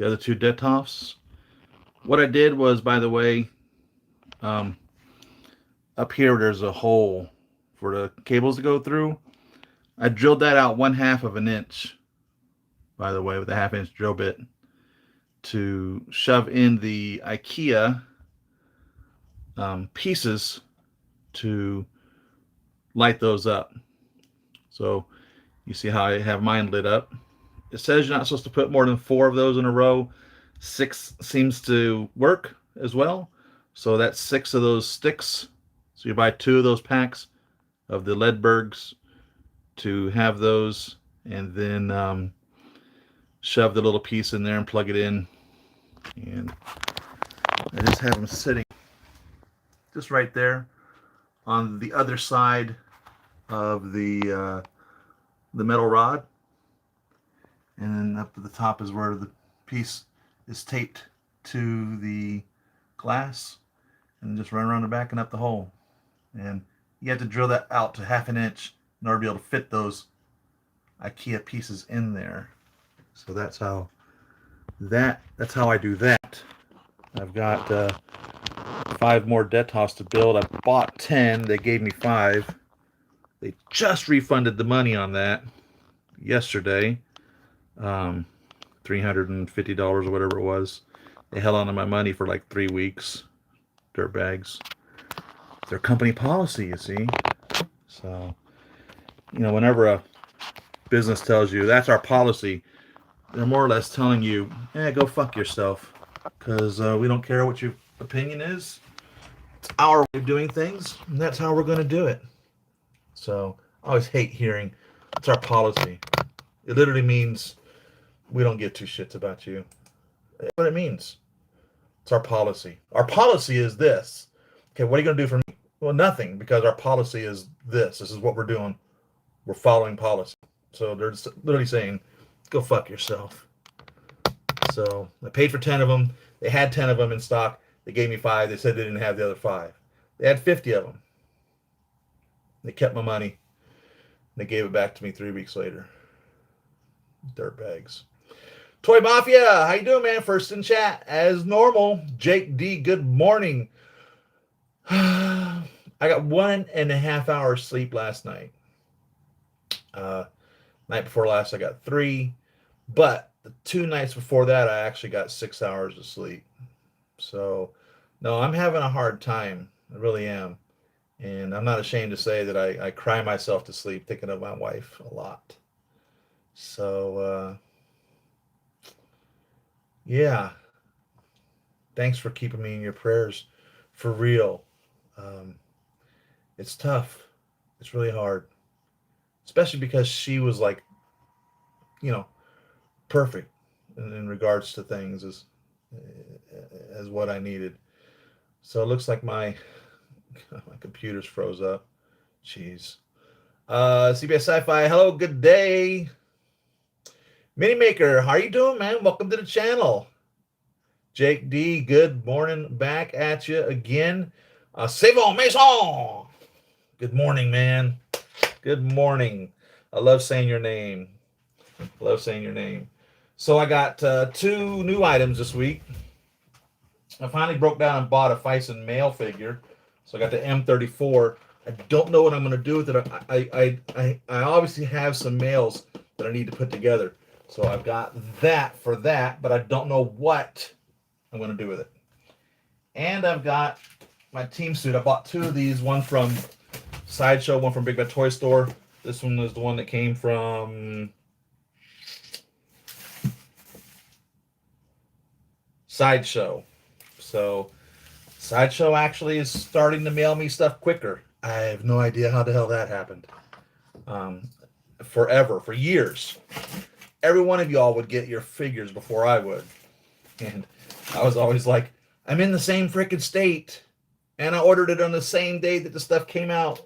the other two Detoffs. What I did was, by the way, um, up here there's a hole for the cables to go through. I drilled that out 1/2 of an inch, by the way, with a 1/2 inch drill bit to shove in the IKEA pieces to light those up. So you see how I have mine lit up. It says you're not supposed to put more than 4 of those in a row. 6 seems to work as well. So that's 6 of those sticks. So you buy 2 of those packs of the Ledbergs to have those, and then shove the little piece in there and plug it in. And I just have them sitting just right there on the other side of the metal rod, and then up at the top is where the piece is taped to the glass, and just run around the back and up the hole. And you have to drill that out to 1/2 inch in order to be able to fit those IKEA pieces in there. So that's how I do that. I've got 5 more Detoffs to build. I bought 10. They gave me 5. They just refunded the money on that yesterday. $350 or whatever it was. They held on to my money for like 3 weeks. Dirtbags. It's their company policy, you see. So, whenever a business tells you that's our policy, they're more or less telling you, go fuck yourself. Because we don't care what your opinion is. It's our way of doing things, and that's how we're going to do it. So I always hate hearing it's our policy. It literally means we don't give 2 shits about you. That's what it means. It's our policy. Our policy is this. Okay, what are you going to do for me? Well, nothing, because our policy is this. This is what we're doing. We're following policy. So they're literally saying, go fuck yourself. So I paid for 10 of them. They had 10 of them in stock. They gave me 5. They said they didn't have the other 5. They had 50 of them. They kept my money. They gave it back to me 3 weeks later. Dirtbags. Toy Mafia, how you doing, man? First in chat, as normal. Jake D, good morning. I got 1.5 hours sleep last night. Night before last, I got 3. But the 2 nights before that, I actually got 6 hours of sleep. So, no, I'm having a hard time. I really am. And I'm not ashamed to say that I cry myself to sleep thinking of my wife a lot. So, yeah. Thanks for keeping me in your prayers. For real. It's tough. It's really hard. Especially because she was like, perfect in regards to things as what I needed. So it looks like my computer's froze up. Jeez. CBS Sci-Fi, hello, good day. Mini Maker, how are you doing, man? Welcome to the channel. Jake D, good morning back at you again. C'est bon, maison. Good morning, man. Good morning. I love saying your name. So I got 2 new items this week. I finally broke down and bought a Fison male figure. So I got the M34. I don't know what I'm going to do with it. I obviously have some males that I need to put together. So I've got that for that, but I don't know what I'm going to do with it. And I've got my team suit. I bought 2 of these, one from Sideshow, one from Big Bad Toy Store. This one is the one that came from Sideshow. So Sideshow actually is starting to mail me stuff quicker. I have no idea how the hell that happened. Forever, for years. Every one of y'all would get your figures before I would. And I was always like, I'm in the same freaking state. And I ordered it on the same day that the stuff came out.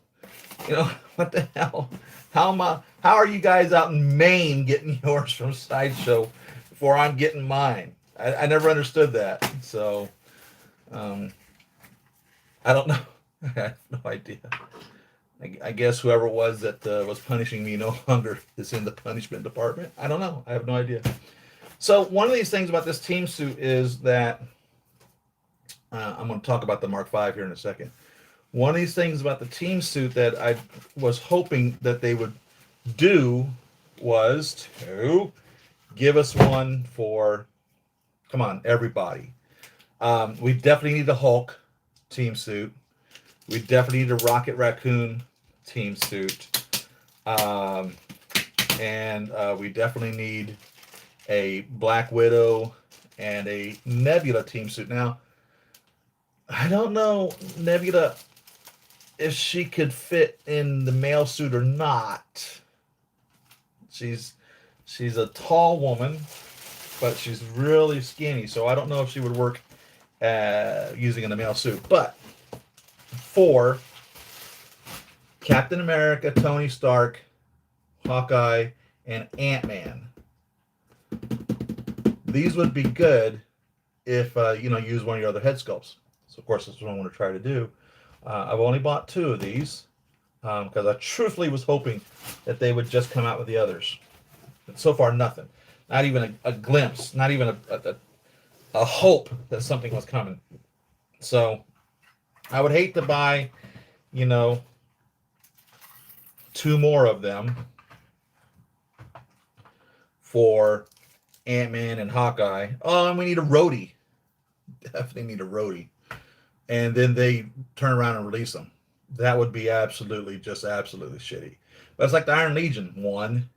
What the hell? How are you guys out in Maine getting yours from Sideshow before I'm getting mine? I never understood that. So, I don't know. I have no idea. I guess whoever it was that was punishing me no longer is in the punishment department. I don't know. I have no idea. So one of these things about this team suit is that I'm going to talk about the Mark V here in a second. One of these things about the team suit that I was hoping that they would do was to give us one for, come on, everybody. We definitely need the Hulk team suit. We definitely need a Rocket Raccoon team suit. Um, and we definitely need a Black Widow and a Nebula team suit. Now, I don't know, Nebula, if she could fit in the male suit or not. She's a tall woman, but she's really skinny, so I don't know if she would work using in the male suit. But for Captain America, Tony Stark, Hawkeye, and Ant-Man, these would be good if use one of your other head sculpts. So of course, that's what I want to try to do. I've only bought 2 of these because I truthfully was hoping that they would just come out with the others. But so far, nothing. Not even a glimpse. Not even a hope that something was coming. So I would hate to buy, 2 more of them for Ant-Man and Hawkeye. Oh, and we need a roadie. Definitely need a roadie. And then they turn around and release them. That would be absolutely shitty. But it's like the Iron Legion one.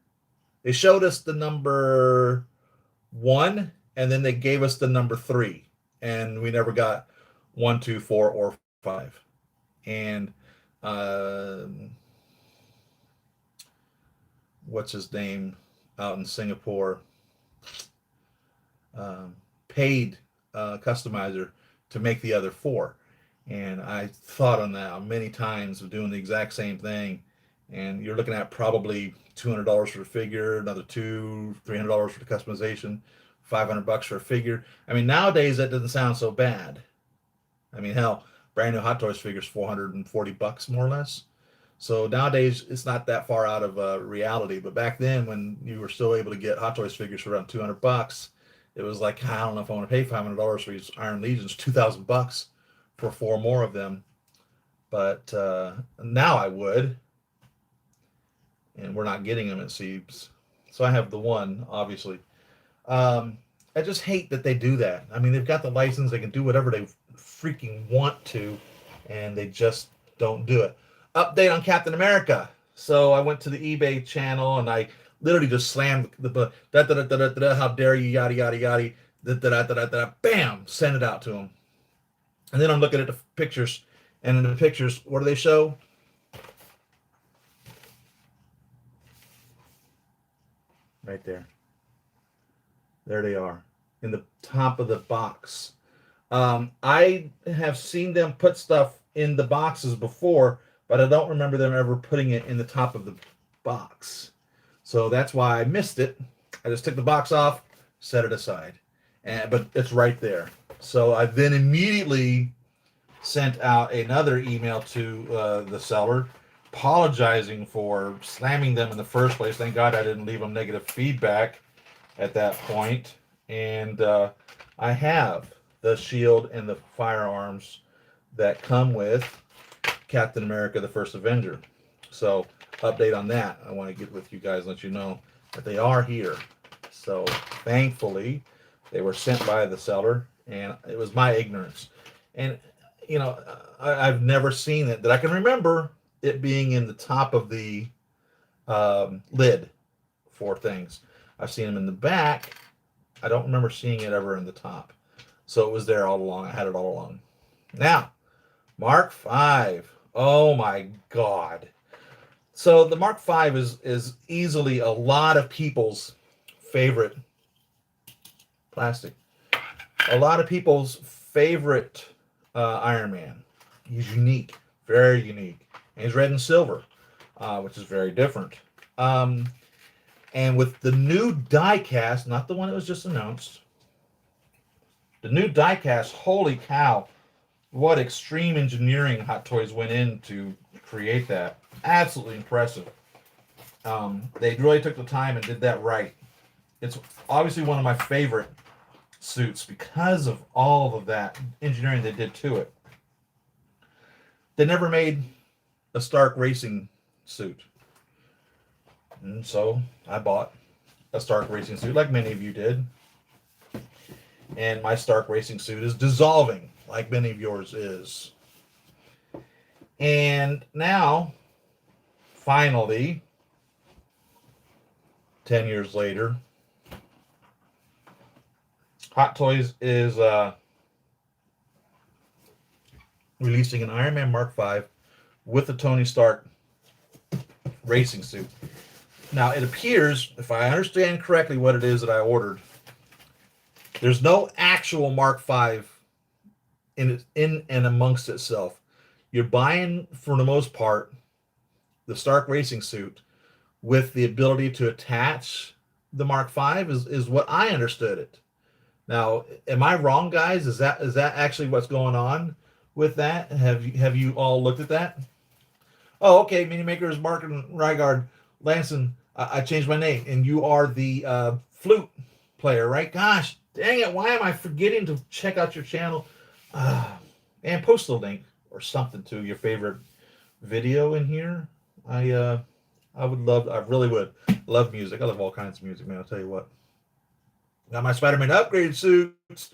They showed us the number 1, and then they gave us the number 3, and we never got 1, 2, 4, or 5. And what's his name out in Singapore? Paid customizer to make the other 4. And I thought on that many times of doing the exact same thing. And you're looking at probably $200 for a figure, another $300 for the customization, $500 for a figure. I mean, nowadays that doesn't sound so bad. I mean, hell, brand new Hot Toys figures $440 more or less. So nowadays it's not that far out of reality. But back then, when you were still able to get Hot Toys figures for around $200, it was like, I don't know if I want to pay $500 for these Iron Legions, $2,000 for 4 more of them. But now I would. And we're not getting them, it seems. So I have the 1, obviously. I just hate that they do that. I mean, they've got the license. They can do whatever they freaking want to, and they just don't do it. Update on Captain America. So I went to the eBay channel, and I literally just slammed the how dare you, yada, yada, yada, bam, send it out to them. And then I'm looking at the pictures, and in the pictures, what do they show? Right there. There they are in the top of the box. I have seen them put stuff in the boxes before, but I don't remember them ever putting it in the top of the box. So that's why I missed it. I just took the box off, set it aside. But it's right there. So I then immediately sent out another email to the seller apologizing for slamming them in the first place. Thank God I didn't leave them negative feedback at that point. And I have the shield and the firearms that come with Captain America, the First Avenger. So update on that. I want to get with you guys, let you know that they are here. So thankfully they were sent by the seller, and it was my ignorance. And I've never seen it that I can remember it being in the top of the lid for things. I've seen them in the back. I don't remember seeing it ever in the top. So it was there all along. I had it all along. Now, Mark V. Oh my God. So the Mark V is easily a lot of people's favorite plastic. A lot of people's favorite Iron Man. He's unique. Very unique. And he's red and silver, which is very different. And with the new die cast, not the one that was just announced, the new die cast, holy cow, what extreme engineering Hot Toys went in to create that. Absolutely impressive. They really took the time and did that right. It's obviously one of my favorite suits because of all of that engineering they did to it. They never made a Stark racing suit. And so I bought a Stark racing suit, like many of you did. And my Stark racing suit is dissolving, like many of yours is. And now, finally, 10 years later, Hot Toys is releasing an Iron Man Mark V with the Tony Stark racing suit. Now, it appears, if I understand correctly what it is that I ordered, there's no actual Mark V in and amongst itself. You're buying, for the most part, the Stark racing suit with the ability to attach the Mark V is what I understood it. Now, am I wrong, guys? Is that actually what's going on with that? Have you all looked at that? Oh, okay. Mini Makers, Mark and Rygaard, Lanson. I changed my name, and you are the flute player, right? Gosh, dang it! Why am I forgetting to check out your channel? And post the link or something to your favorite video in here. I would love. I really would love music. I love all kinds of music, man. I'll tell you what. Got my Spider-Man upgrade suits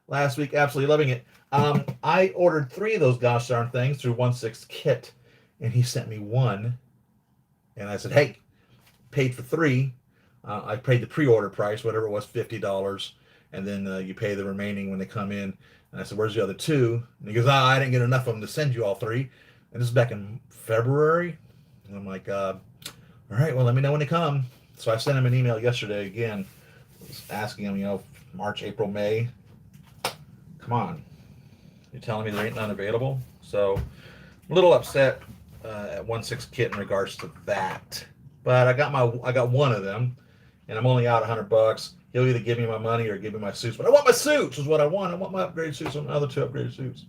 last week. Absolutely loving it. I ordered 3 of those gosh darn things through 1/6 kit, and he sent me 1. And I said, "Hey, paid for 3. I paid the pre-order price, whatever it was, $50, and then you pay the remaining when they come in." And I said, "Where's the other 2?" And he goes, "I didn't get enough of them to send you all 3." And this is back in February. And I'm like, "All right, well, let me know when they come." So I sent him an email yesterday again, asking him, March, April, May. Come on. You're telling me there ain't none available? So I'm a little upset at 1/6 kit in regards to that. But I got 1 of them, and I'm only out $100. He'll either give me my money or give me my suits. But I want my suits is what I want. I want my upgrade suits and my other 2 upgraded suits.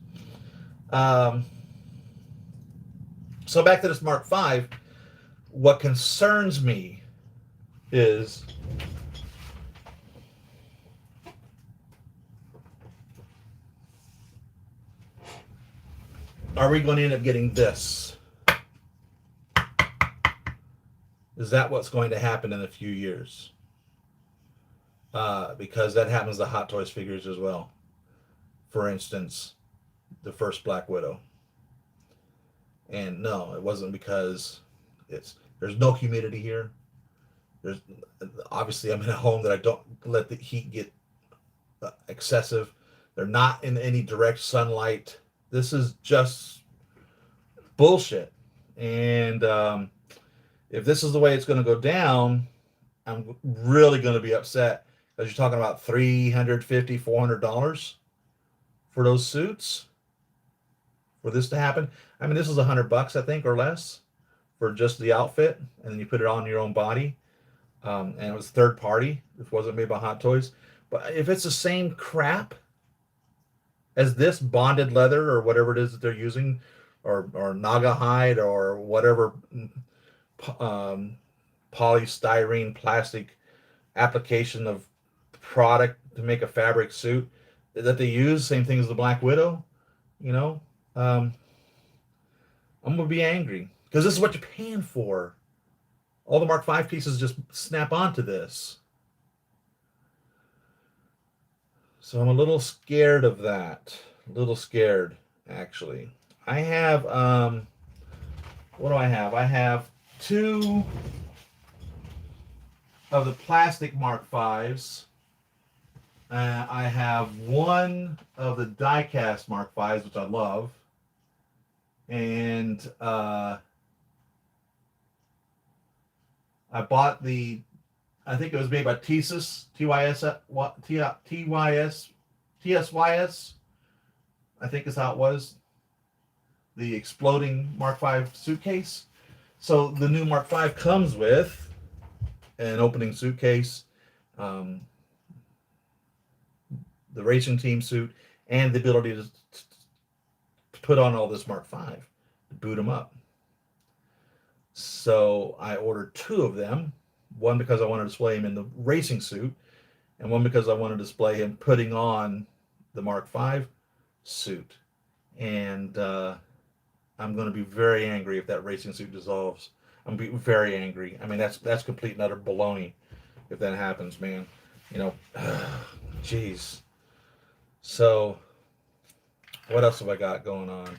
So back to this Mark V. What concerns me is are we going to end up getting this? Is that what's going to happen in a few years? Because that happens to Hot Toys figures as well. For instance, the first Black Widow. And no, it wasn't because there's no humidity here. There's obviously I'm in a home that I don't let the heat get excessive. They're not in any direct sunlight. This is just bullshit. And if this is the way it's going to go down, I'm really going to be upset because you're talking about $350, $400 for those suits for this to happen. I mean, this is $100, I think, or less for just the outfit, and then you put it on your own body. And it was third party. It wasn't made by Hot Toys. But if it's the same crap as this bonded leather or whatever it is that they're using, or naga hide or whatever polystyrene plastic application of product to make a fabric suit that they use, same thing as the Black Widow, I'm gonna be angry because this is what you're paying for. All the Mark V pieces just snap onto this. So I'm a little scared of that. A little scared, actually. I have, what do I have? I have 2 of the plastic Mark V's. I have 1 of the die-cast Mark V's, which I love. And I bought I think it was made by TSYS, TSYS, I think is how it was. The exploding Mark V suitcase. So the new Mark V comes with an opening suitcase, the racing team suit, and the ability to put on all this Mark V to boot them up. So I ordered 2 of them, One because I want to display him in the racing suit, and one because I want to display him putting on the Mark V suit. And I'm going to be very angry if that racing suit dissolves. I'm going to be very angry. I mean, that's complete and utter baloney if that happens, man. You know, jeez. So, what else have I got going on?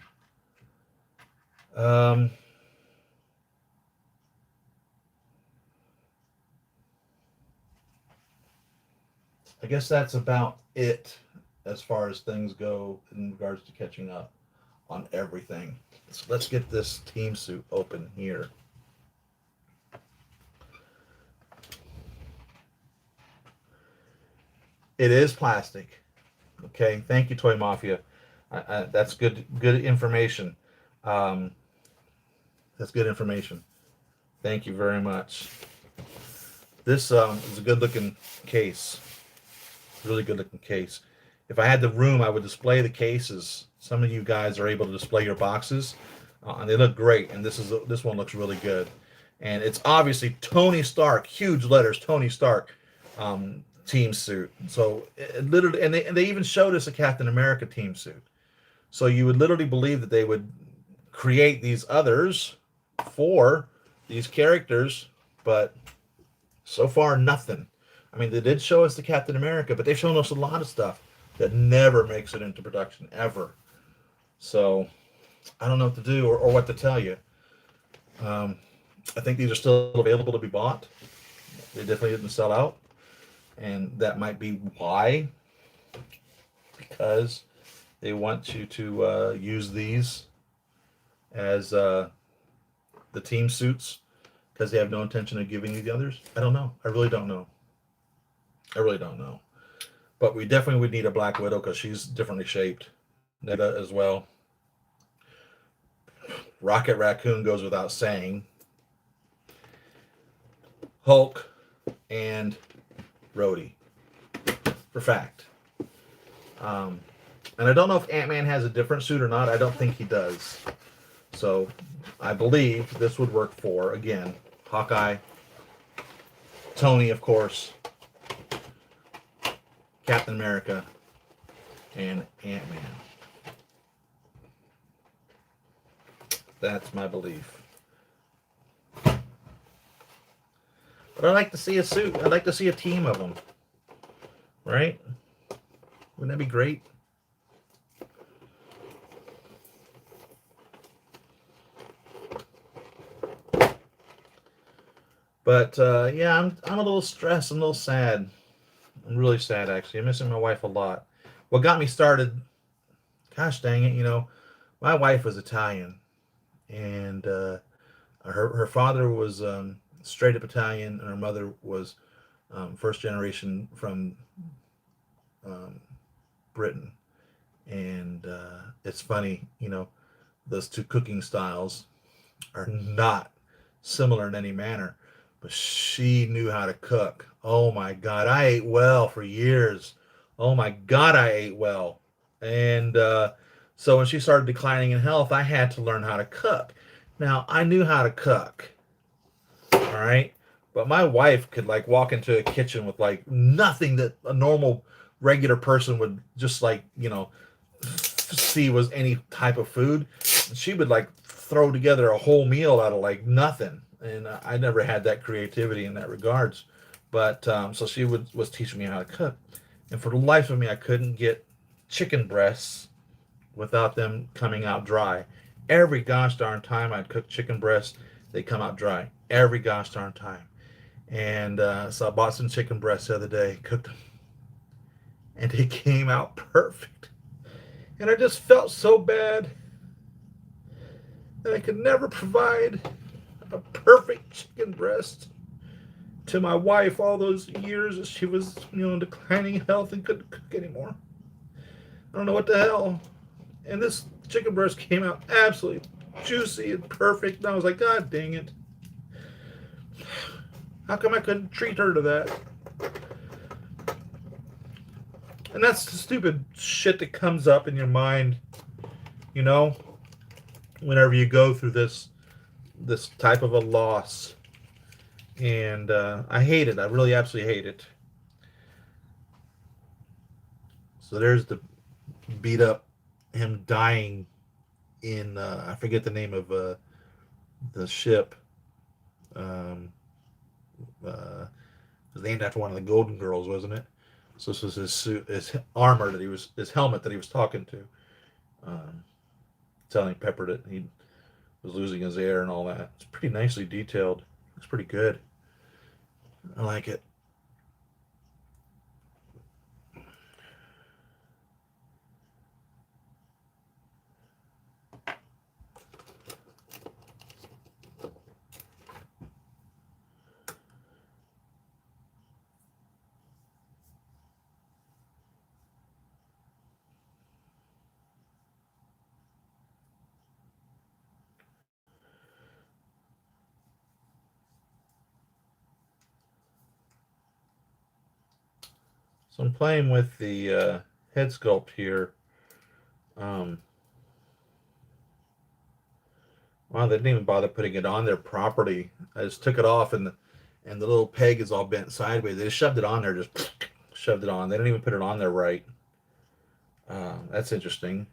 I guess that's about it as far as things go in regards to catching up on everything. So let's get this team suit open here. It is plastic. Okay, thank you, Toy Mafia. That's good information. Um, that's good information. Thank you very much. This is a good looking case. Really good looking case. If I had the room, I would display the cases. Some of you guys are able to display your boxes, and they look great. And this one looks really good. And it's obviously Tony Stark, huge letters, Tony Stark team suit. So it literally, and they even showed us a Captain America team suit. So you would literally believe that they would create these others for these characters, but so far nothing. I mean, they did show us the Captain America, but they've shown us a lot of stuff that never makes it into production, ever. So I don't know what to do or what to tell you. I think these are still available to be bought. They definitely didn't sell out. And that might be why. Because they want you to use these as the team suits. Because they have no intention of giving you the others. I don't know. I really don't know. I really don't know. But we definitely would need a Black Widow because she's differently shaped. Netta as well. Rocket Raccoon goes without saying. Hulk and Rhodey. For fact. And I don't know if Ant-Man has a different suit or not. I don't think he does. So I believe this would work for, again, Hawkeye, Tony, of course, Captain America, and Ant-Man. That's my belief. But I'd like to see a suit. I'd like to see a team of them. Right? Wouldn't that be great? But yeah, I'm a little stressed. I'm a little sad. I'm really sad, actually. I'm missing my wife a lot. What got me started, gosh dang it, you know, my wife was Italian. And her father was straight up Italian, and her mother was first generation from Britain. And it's funny, you know, those two cooking styles are not similar in any manner, but she knew how to cook. Oh my God, I ate well for years. Oh my God, I ate well. And so when she started declining in health, I had to learn how to cook. Now, I knew how to cook, all right? But my wife could like walk into a kitchen with like nothing that a normal regular person would just like, you know, see was any type of food. She would like throw together a whole meal out of like nothing. And I never had that creativity in that regards. But so she was teaching me how to cook. And for the life of me, I couldn't get chicken breasts without them coming out dry. Every gosh darn time I'd cook chicken breasts, they come out dry. Every gosh darn time. And so I bought some chicken breasts the other day, cooked them, and they came out perfect. And I just felt so bad that I could never provide a perfect chicken breast to my wife all those years as she was, you know, in declining health and couldn't cook anymore. I don't know what the hell. And this chicken breast came out absolutely juicy and perfect. And I was like, God dang it. How come I couldn't treat her to that? And that's the stupid shit that comes up in your mind, you know, whenever you go through this type of a loss. And I hate it. I really absolutely hate it. So there's the beat up him dying in I forget the name of the ship. Um, it was named after one of the Golden Girls, wasn't it? So this was his suit, his armor that he was, his helmet that he was talking to, um, telling Pepper that he was losing his air and all that. It's pretty nicely detailed. It's pretty good. I like it. So I'm playing with the head sculpt here. Um, wow, they didn't even bother putting it on there properly. I just took it off, and the little peg is all bent sideways. They just shoved it on there, just shoved it on. They didn't even put it on there right. That's interesting.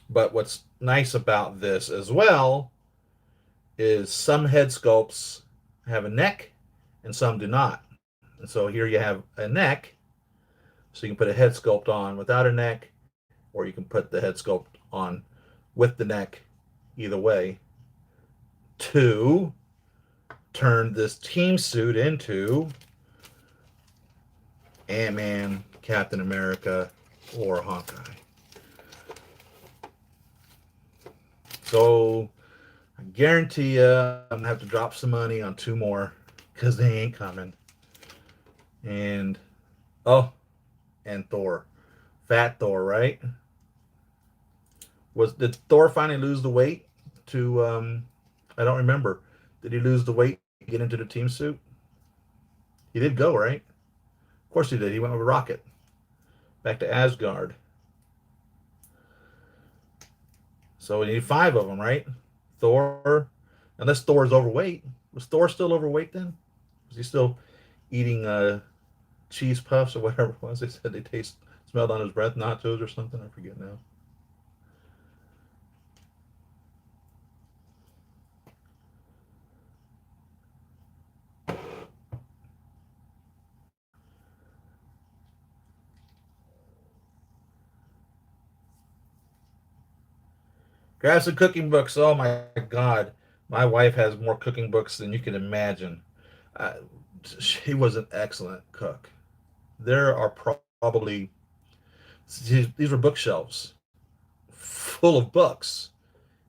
But what's nice about this as well is some head sculpts have a neck and some do not. And so here you have a neck, so you can put a head sculpt on without a neck, or you can put the head sculpt on with the neck, either way, to turn this team suit into Ant-Man, Captain America, or Hawkeye. So I guarantee you I'm going to have to drop some money on two more because they ain't coming. And, oh, and Thor. Fat Thor, right? Did Thor finally lose the weight to I don't remember. Did he lose the weight to get into the team suit? He did go, right? Of course he did. He went with Rocket back to Asgard. So we need five of them, right? Thor, unless Thor's overweight. Was Thor still overweight then? Was he still eating cheese puffs or whatever it was? They said they smelled on his breath, nachos or something. I forget now. Grab some cooking books. Oh my God. My wife has more cooking books than you can imagine. Uh, she was an excellent cook. There are probably, these were bookshelves full of books,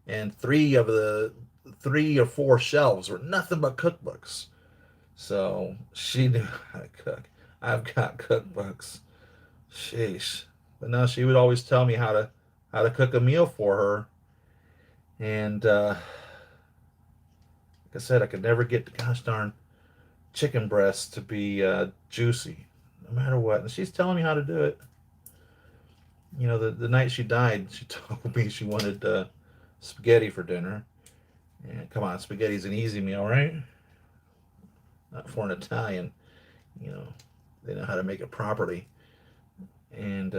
and three or four shelves were nothing but cookbooks. So she knew how to cook. I've got cookbooks. Sheesh. But no, she would always tell me how to cook a meal for her. And like I said, I could never get the gosh darn chicken breast to be juicy, no matter what. And she's telling me how to do it. You know, the night she died, she told me she wanted spaghetti for dinner. And come on, spaghetti's an easy meal, right? Not for an Italian. You know, they know how to make it properly. And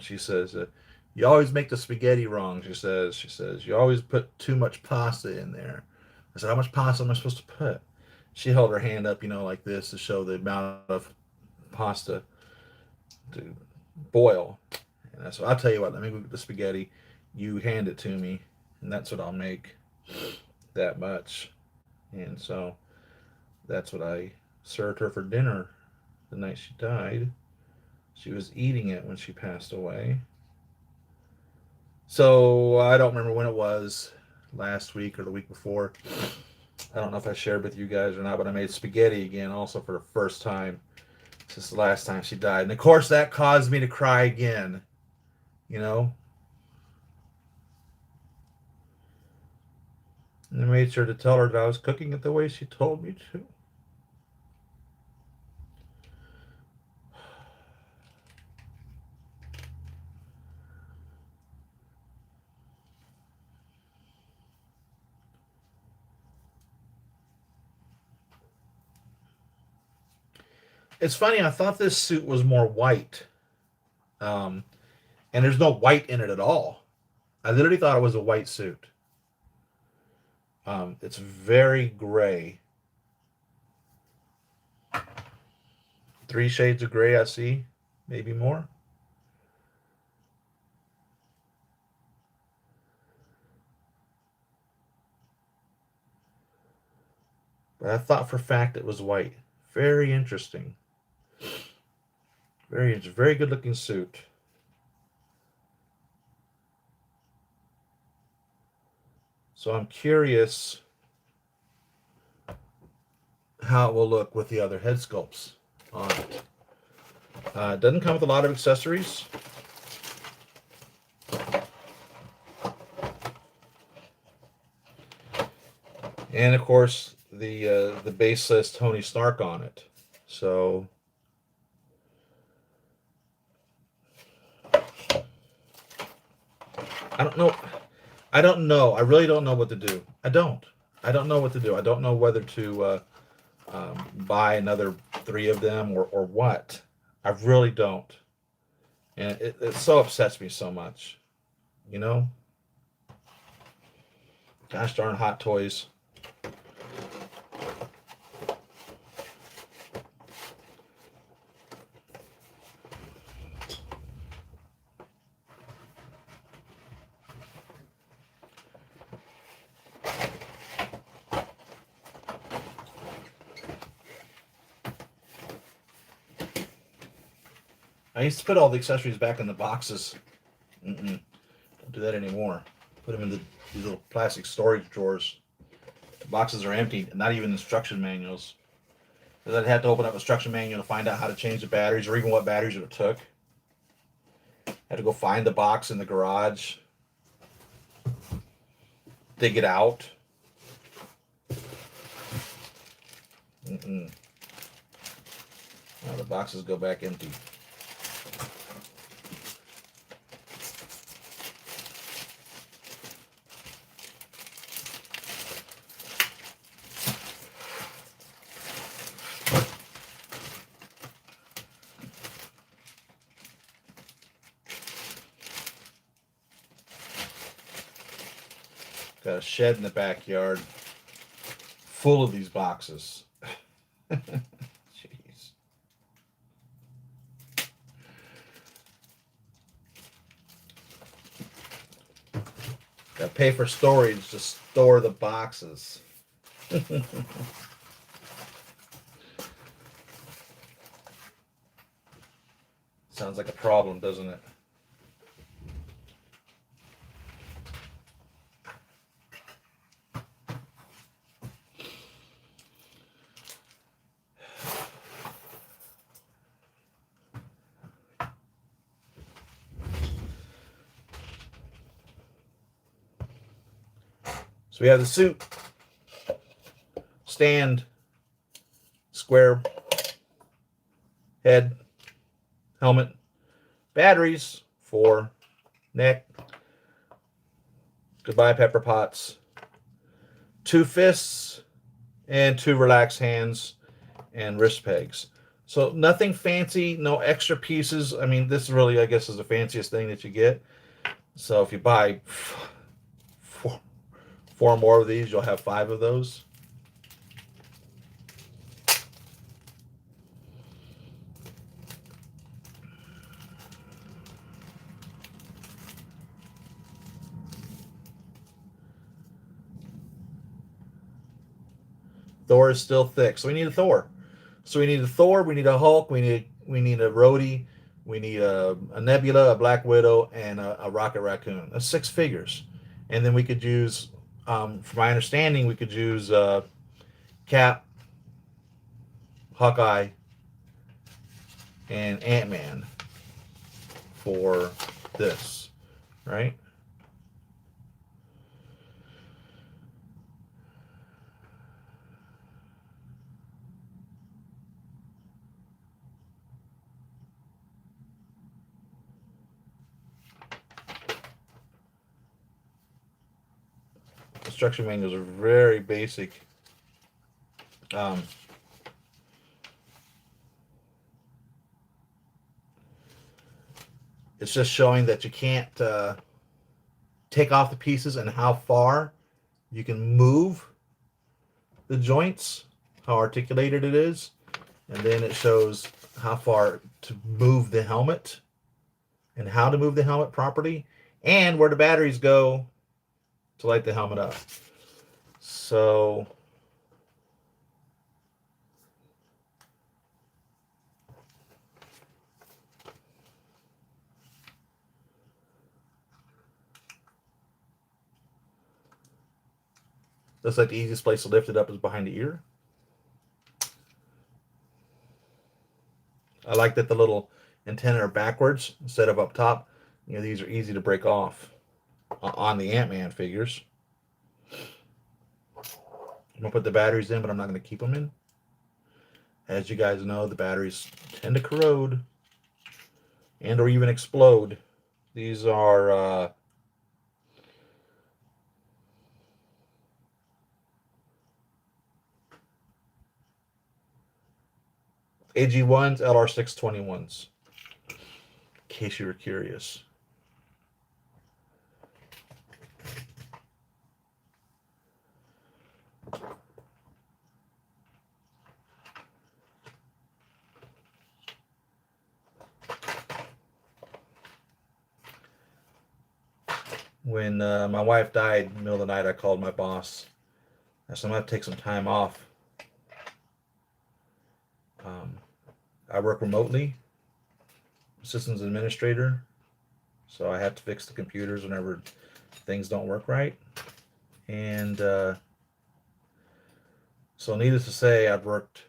she says, "You always make the spaghetti wrong." She says, "You always put too much pasta in there." I said, "How much pasta am I supposed to put?" She held her hand up, like this to show the amount of pasta to boil. And I said, "I'll tell you what. Let me go get the spaghetti. You hand it to me, and that's what I'll make. That much." And so that's what I served her for dinner the night she died. She was eating it when she passed away. So I don't remember when it was, last week or the week before. I don't know if I shared with you guys or not, but I made spaghetti again, also for the first time since the last time she died. And of course, that caused me to cry again. You know, and I made sure to tell her that I was cooking it the way she told me to. It's funny. I thought this suit was more white, um, and there's no white in it at all. I literally thought it was a white suit. It's very gray. 3 shades of gray. I see, maybe more. But I thought for a fact it was white. Very interesting. Very good looking suit. So I'm curious how it will look with the other head sculpts on it. It doesn't come with a lot of accessories. And of course, the base says Tony Stark on it. So I don't know. I don't know. I really don't know what to do. I don't. I don't know what to do. I don't know whether to buy another 3 of them or what. I really don't. And it so upsets me so much. You know? Gosh darn Hot Toys. I used to put all the accessories back in the boxes. Don't do that anymore. Put them in these little plastic storage drawers. The boxes are empty, and not even instruction manuals. Because I'd have to open up an instruction manual to find out how to change the batteries or even what batteries it took. Had to go find the box in the garage, dig it out. Now the boxes go back empty. Got a shed in the backyard full of these boxes. Jeez. Got to pay for storage to store the boxes. Sounds like a problem, doesn't it? So we have the suit, stand, square head, helmet, batteries for neck, goodbye pepper pots, 2 fists, and 2 relaxed hands and wrist pegs. So nothing fancy, no extra pieces. I mean, this really, I guess, is the fanciest thing that you get. So if you buy 4 more of these, you'll have 5 of those. Thor is still thick, so we need a Thor. So we need a Thor, we need a Hulk, we need a Rhodey, we need a Nebula, a Black Widow, and a Rocket Raccoon. That's 6 figures. And then we could use, from my understanding, we could use Cap, Hawkeye, and Ant-Man for this, right? Instruction manuals are very basic. It's just showing that you can't take off the pieces and how far you can move the joints, how articulated it is. And then it shows how far to move the helmet and how to move the helmet properly and where the batteries go to light the helmet up. So looks like the easiest place to lift it up is behind the ear. I like that the little antenna are backwards instead of up top. You know, these are easy to break off on the Ant-Man figures. I'm going to put the batteries in, but I'm not going to keep them in. As you guys know, the batteries tend to corrode and or even explode. These are AG1s, LR621s, in case you were curious. When my wife died in the middle of the night, I called my boss. I said, I'm going to take some time off. I work remotely, systems administrator, so I have to fix the computers whenever things don't work right. And so needless to say, I've worked,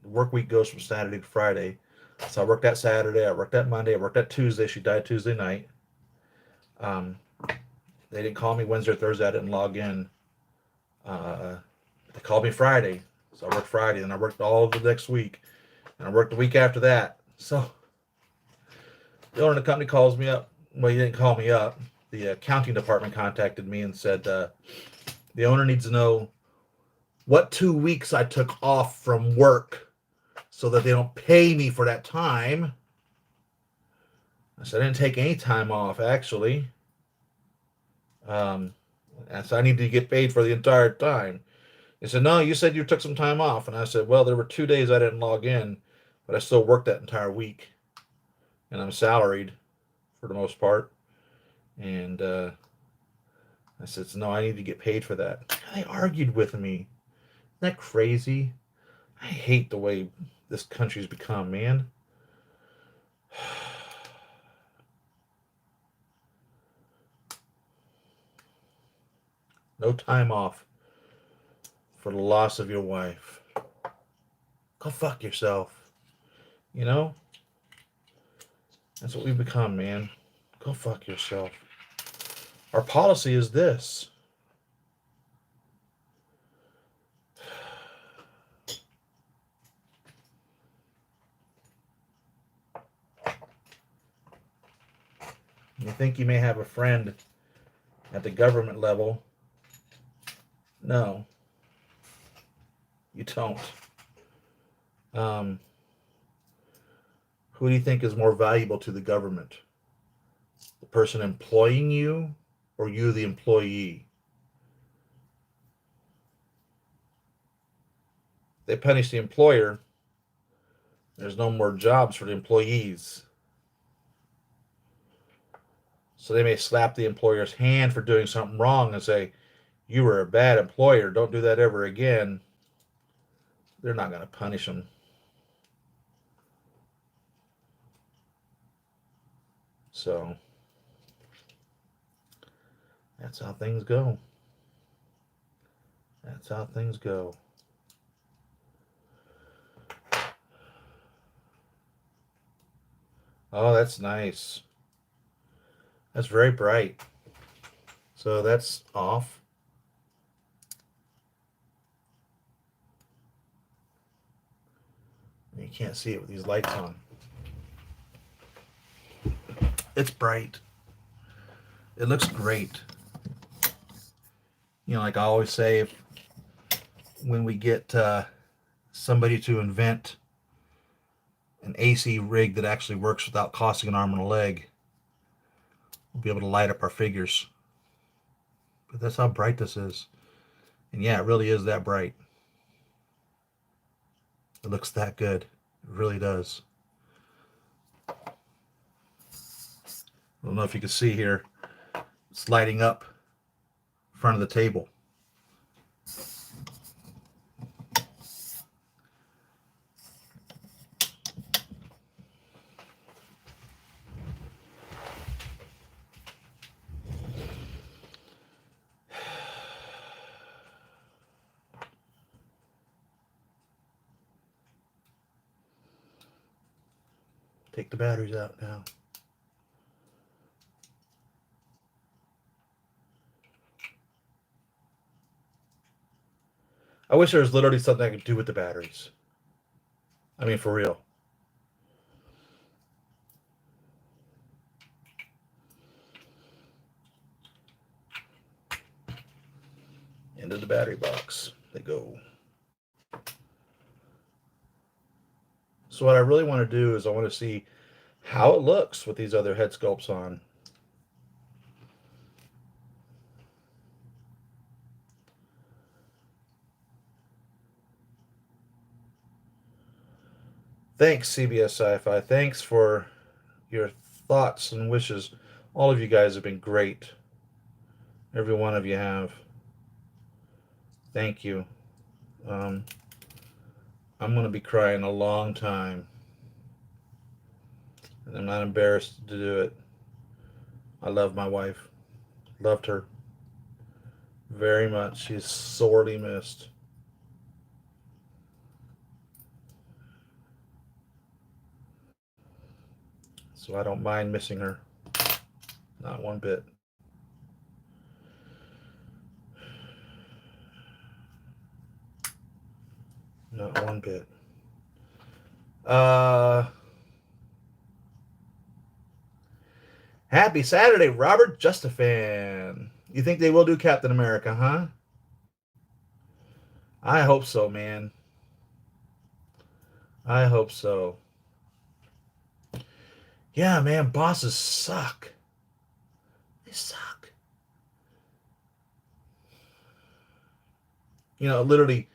the work week goes from Saturday to Friday. So I worked that Saturday, I worked that Monday, I worked that Tuesday. She died Tuesday night. They didn't call me Wednesday or Thursday. I didn't log in. They called me Friday. So I worked Friday, and I worked all of the next week. And I worked the week after that. So the owner of the company calls me up. Well, he didn't call me up. The accounting department contacted me and said, the owner needs to know what 2 weeks I took off from work so that they don't pay me for that time. I said, I didn't take any time off, actually. And so I need to get paid for the entire time. He said, no, you said you took some time off. And I said, well, there were 2 days I didn't log in, but I still worked that entire week. And I'm salaried for the most part. And I said, no, I need to get paid for that. They argued with me. Isn't that crazy? I hate the way this country's become, man. No time off for the loss of your wife. Go fuck yourself. You know? That's what we've become, man. Go fuck yourself. Our policy is this. You think you may have a friend at the government level. No. You don't. Who do you think is more valuable to the government? The person employing you or you, the employee? They punish the employer. There's no more jobs for the employees. So they may slap the employer's hand for doing something wrong and say, you were a bad employer, don't do that ever again. They're not going to punish them. So that's how things go. That's how things go. Oh, that's nice. That's very bright. So that's off. You can't see it with these lights on. It's bright. It looks great. You know, like I always say, when we get somebody to invent an AC rig that actually works without costing an arm and a leg, we'll be able to light up our figures. But that's how bright this is. And yeah, it really is that bright. It looks that good. It really does. I don't know if you can see here. It's lighting up in front of the table. Take the batteries out now. I wish there was literally something I could do with the batteries. I mean, for real. Into the battery box they go. So what I really want to do is I want to see how it looks with these other head sculpts on. Thanks, CBS Sci-Fi. Thanks for your thoughts and wishes. All of you guys have been great. Every one of you have. Thank you. I'm going to be crying a long time. And I'm not embarrassed to do it. I love my wife. Loved her very much. She's sorely missed. So I don't mind missing her. Not one bit. Not one bit. Happy Saturday, Robert. Just a fan. You think they will do Captain America, huh? I hope so, man. I hope so. Yeah, man, bosses suck. They suck. You know, literally,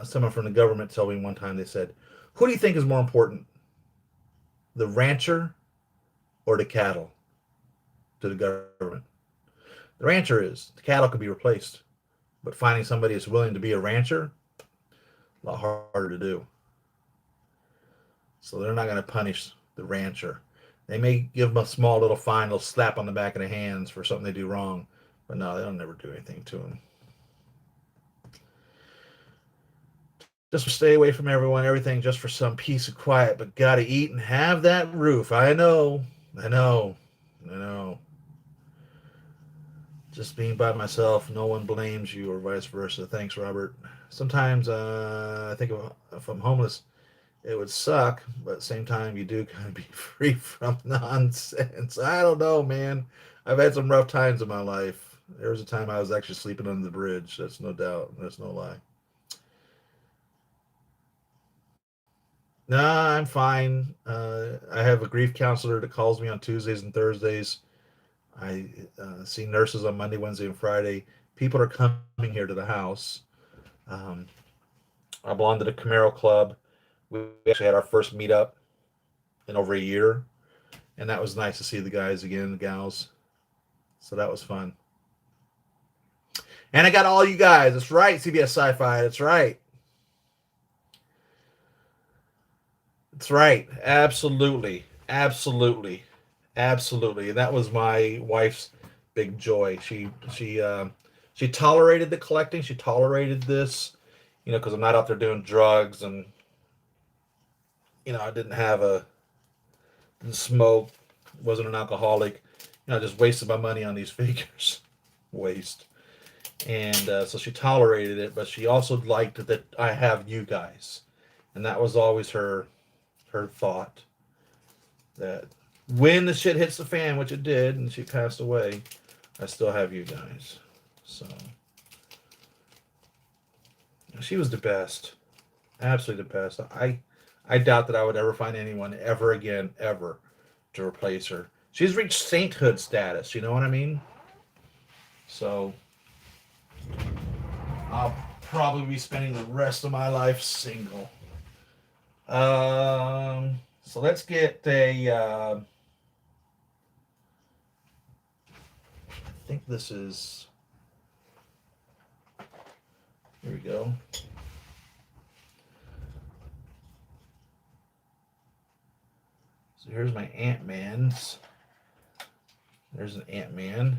someone from the government told me one time, they said, who do you think is more important? The rancher or the cattle to the government? The rancher is. The cattle could be replaced. But finding somebody that's willing to be a rancher, a lot harder to do. So they're not going to punish the rancher. They may give them a small little fine, little slap on the back of the hands for something they do wrong. But no, they'll never do anything to them. Just stay away from everything just for some peace and quiet. But gotta eat and have that roof. I know. Just being by myself, no one blames you, or vice versa. Thanks, Robert. Sometimes I think if I'm homeless, it would suck, but at the same time, you do kind of be free from nonsense. I don't know, man. I've had some rough times in my life. There was a time I was actually sleeping under the bridge. That's no doubt. That's no lie. Nah, I'm fine. I have a grief counselor that calls me on Tuesdays and Thursdays. I see nurses on Monday, Wednesday, and Friday. People are coming here to the house. Um, I belong to the Camaro Club. We actually had our first meetup in over a year, and that was nice to see the guys again, the gals. So that was fun. And I got all you guys. That's right, CBS Sci-Fi. That's right. That's right. Absolutely. Absolutely. Absolutely. And that was my wife's big joy. She tolerated the collecting. She tolerated this, because I'm not out there doing drugs, and I didn't smoke, wasn't an alcoholic. I just wasted my money on these figures. Waste. And so she tolerated it, but she also liked that I have you guys, and that was always her thought, that when the shit hits the fan, which it did, and she passed away, I still have you guys. So she was the best, absolutely the best. I doubt that I would ever find anyone ever again, ever, to replace her. She's reached sainthood status, you know what I mean? So I'll probably be spending the rest of my life single. So let's get a. I think this is. Here we go. So here's my Ant-Man's. There's an Ant-Man.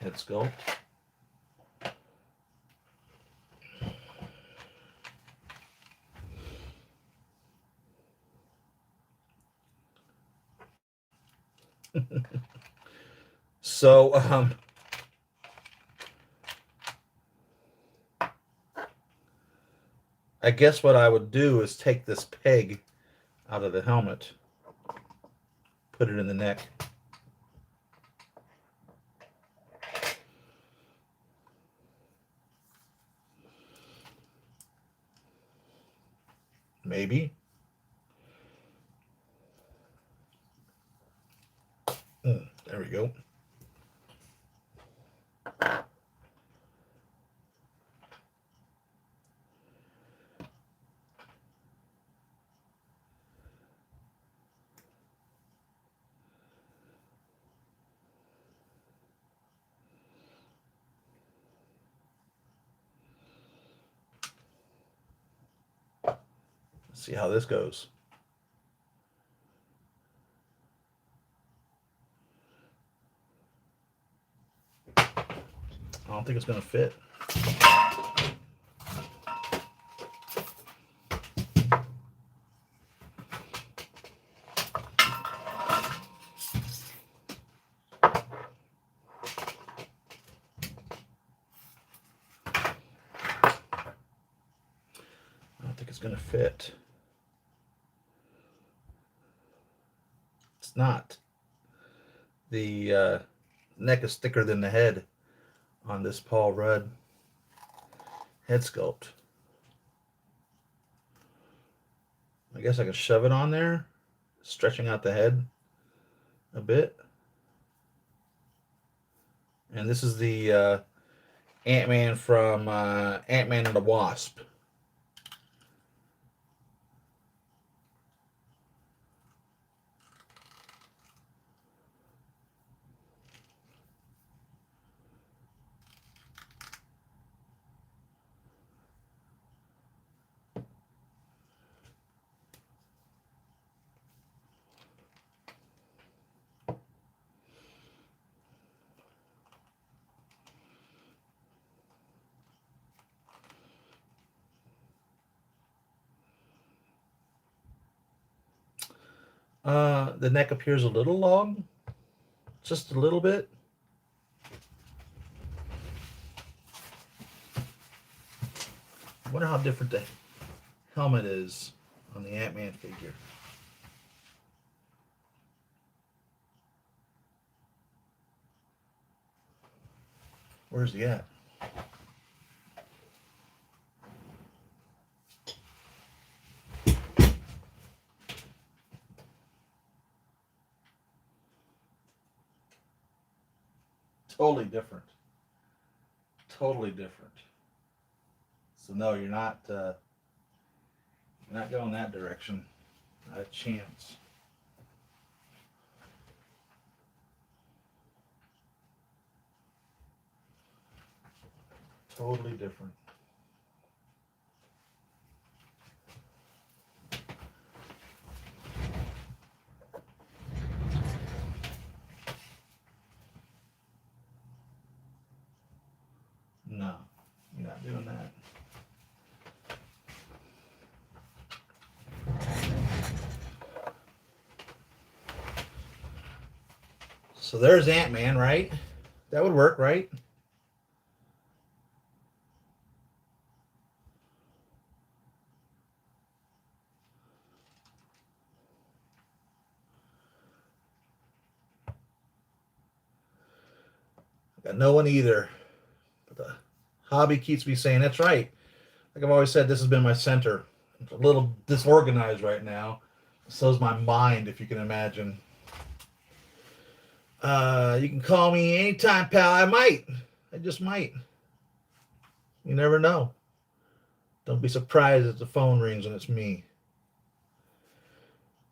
Head sculpt. So, I guess what I would do is take this peg out of the helmet, put it in the neck. Maybe. There we go. Let's see how this goes. I don't think it's going to fit. It's going to fit. It's not. The neck is thicker than the head on this Paul Rudd head sculpt. I guess I can shove it on there, stretching out the head a bit. And this is the Ant-Man from Ant-Man and the Wasp. The neck appears a little long, just a little bit. I wonder how different the helmet is on the Ant-Man figure. Where's he at? Totally different. Totally different. So no, you're not going that direction. Not a chance. Totally different. No, you're not doing that. So there's Ant-Man, right? That would work, right? I got no one either. But the hobby keeps me saying, that's right. Like I've always said, this has been my center a little disorganized right now. So's my mind, if you can imagine. You can call me anytime, pal. I might. I just might. You never know. Don't be surprised if the phone rings and it's me.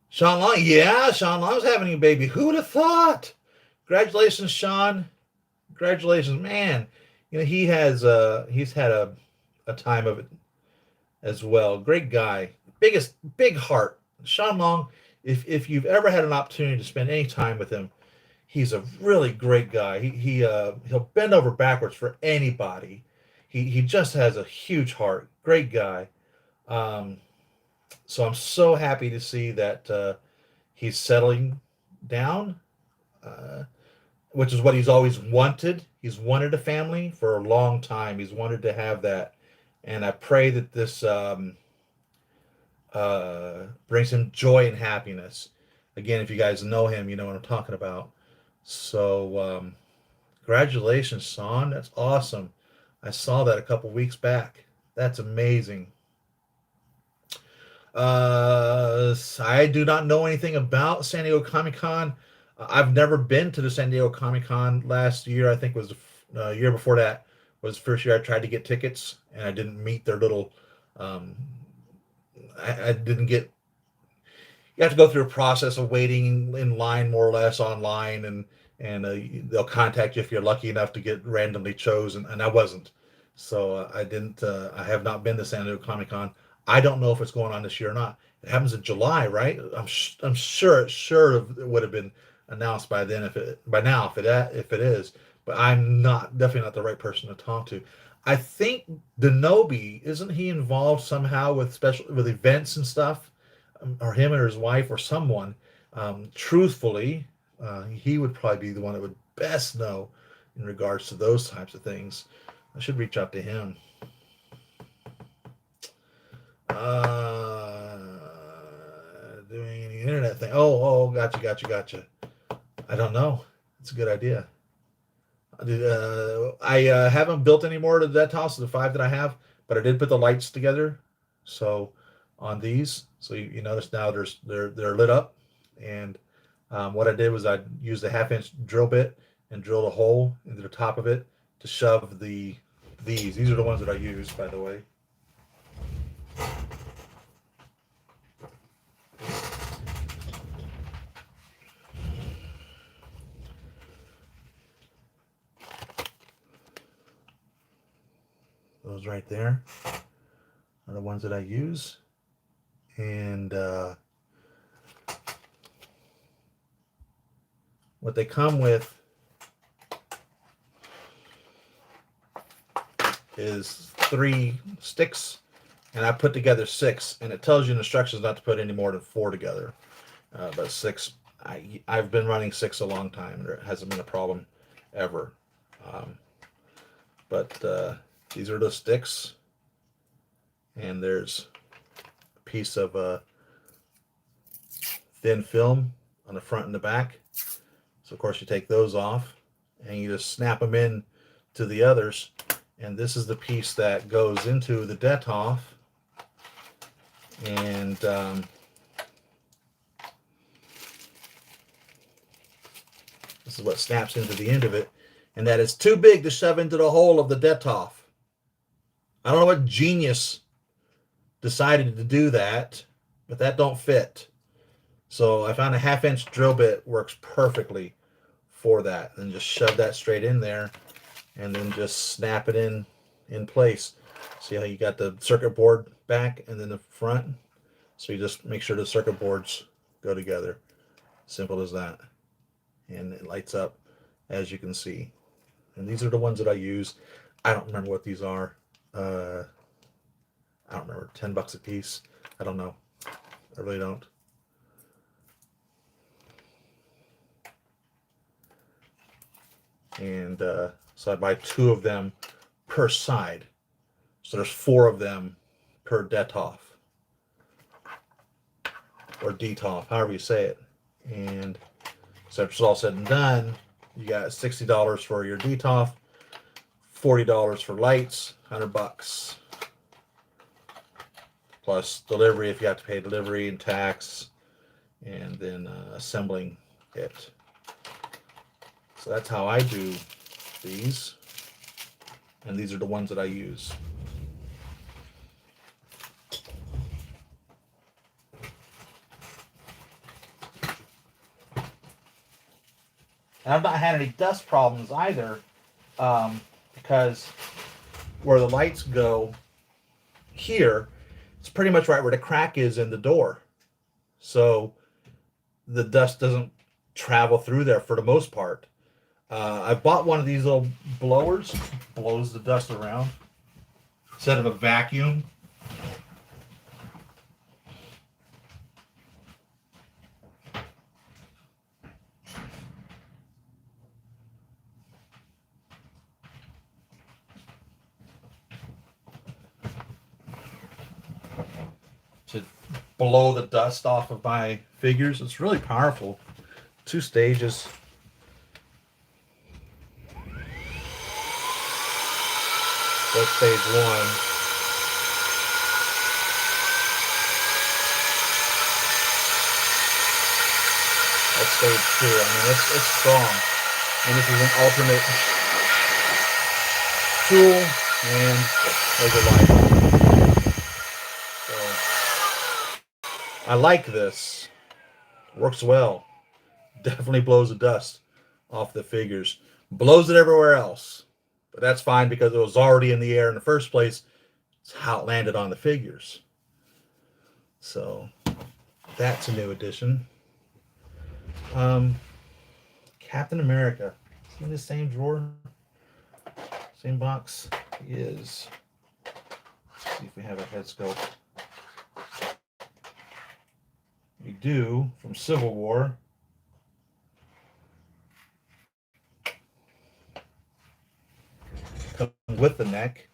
Sean Long, yeah, Sean Long's having a baby. Who'd have thought? Congratulations, Sean. Congratulations, man. You know he's had a time of it as well. Great guy, big heart. Sean Long. If you've ever had an opportunity to spend any time with him, he's a really great guy. He'll bend over backwards for anybody. He just has a huge heart. Great guy. Um, so I'm so happy to see that he's settling down, uh, which is what he's always wanted. He's wanted a family for a long time. He's wanted to have that, and I pray that this brings him joy and happiness. Again, if you guys know him, you know what I'm talking about. So, congratulations, son. That's awesome. I saw that a couple weeks back. That's amazing. I do not know anything about San Diego Comic Con. I've never been to the San Diego Comic Con. Last year, I think was the year before that was the first year I tried to get tickets, and I didn't meet their little. Um, I didn't get. You have to go through a process of waiting in line, more or less, online, and they'll contact you if you're lucky enough to get randomly chosen, and I wasn't. So I didn't. I have not been to San Diego Comic Con. I don't know if it's going on this year or not. It happens in July, right? I'm sure it would have been announced by then by now if it is. But I'm not definitely not the right person to talk to. I think Denobi, isn't he involved somehow with events and stuff, or him or his wife or someone? Truthfully, he would probably be the one that would best know in regards to those types of things. I should reach out to him. Doing any internet thing. Gotcha. I don't know. It's a good idea. I haven't built any more to that house, the 5 that I have, but I did put the lights together. So on these, so you notice now they're lit up, and what I did was I used a 1/2 inch drill bit and drilled a hole into the top of it to shove these. These are the ones that I use, by the way. Those right there are the ones that I use, and what they come with is 3 sticks, and I put together 6, and it tells you in instructions not to put any more than 4 together, but 6. I've been running 6 a long time. There hasn't been a problem ever. But these are the sticks, and there's a piece of thin film on the front and the back. So of course you take those off, and you just snap them in to the others. And this is the piece that goes into the Detolf, and this is what snaps into the end of it, and that is too big to shove into the hole of the Detolf. I don't know what genius decided to do that, but that don't fit. So I found a 1/2 inch drill bit works perfectly for that. And just shove that straight in there, and then just snap it in place. See how you got the circuit board back and then the front? So you just make sure the circuit boards go together. Simple as that. And it lights up, as you can see. And these are the ones that I use. I don't remember what these are. I don't remember. $10 a piece. I don't know. I really don't. And so I buy 2 of them per side. So there's 4 of them per Detolf. Or Detolf, however you say it. And so after it's all said and done, you got $60 for your Detolf, $40 for lights, $100. plus delivery if you have to pay delivery and tax, and then assembling it. So that's how I do these, and these are the ones that I use. And I've not had any dust problems either, because where the lights go here, it's pretty much right where the crack is in the door. So the dust doesn't travel through there for the most part. I bought one of these little blowers, blows the dust around instead of a vacuum. To blow the dust off of my figures. It's really powerful. 2 stages. That's stage 1. That's stage 2. I mean, it's strong. And this is an alternate tool, and there's a light. So I like this. Works well. Definitely blows the dust off the figures. Blows it everywhere else. But that's fine because it was already in the air in the first place. It's how it landed on the figures. So that's a new addition. Captain America. Is he in the same drawer? Same box? He is. Let's see if we have a head sculpt. We do, from Civil War. Come with the neck.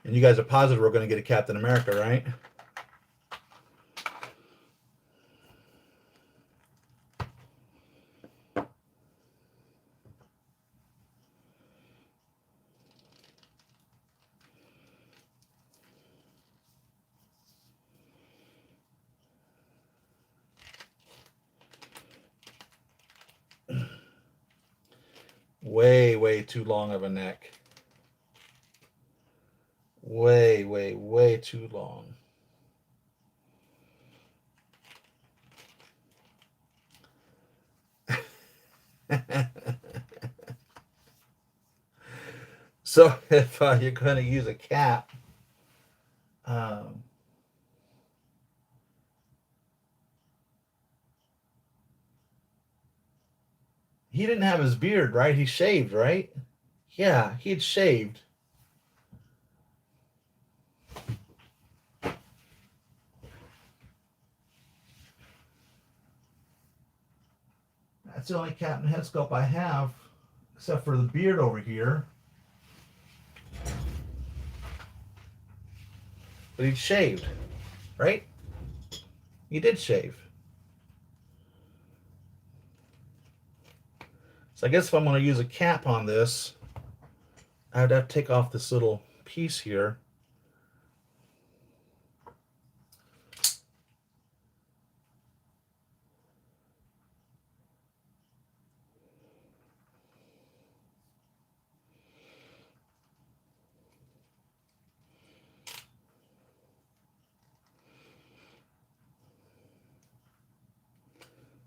And you guys are positive we're going to get a Captain America, right? Way too long of a neck. Way too long. So if you're going to use a cap, he didn't have his beard, right? He shaved, right? Yeah, he had shaved. That's the only Captain head sculpt I have, except for the beard over here. But he shaved, right? He did shave. So I guess if I'm going to use a cap on this, I'd have to take off this little piece here.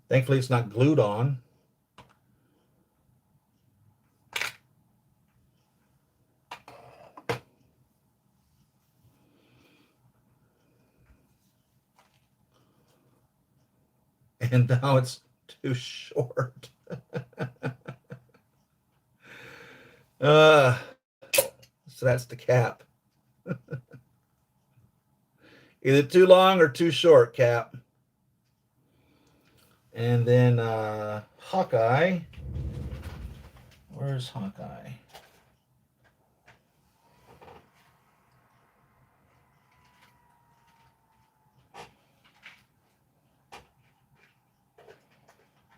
Thankfully, it's not glued on. And now it's too short. So that's the cap. Either too long or too short, Cap. And then Hawkeye. Where's Hawkeye?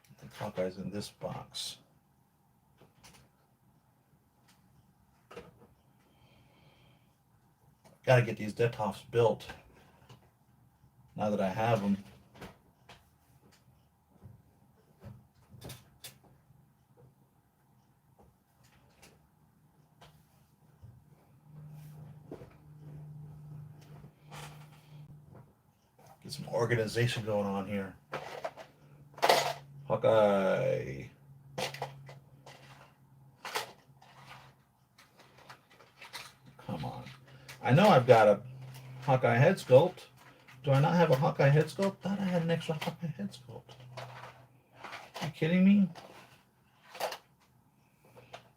I think Hawkeye's in this box. Got to get these dead tops built now that I have them. Get some organization going on here. Hawkeye. Come on. I know I've got a Hawkeye head sculpt. Do I not have a Hawkeye head sculpt? I thought I had an extra Hawkeye head sculpt. Are you kidding me?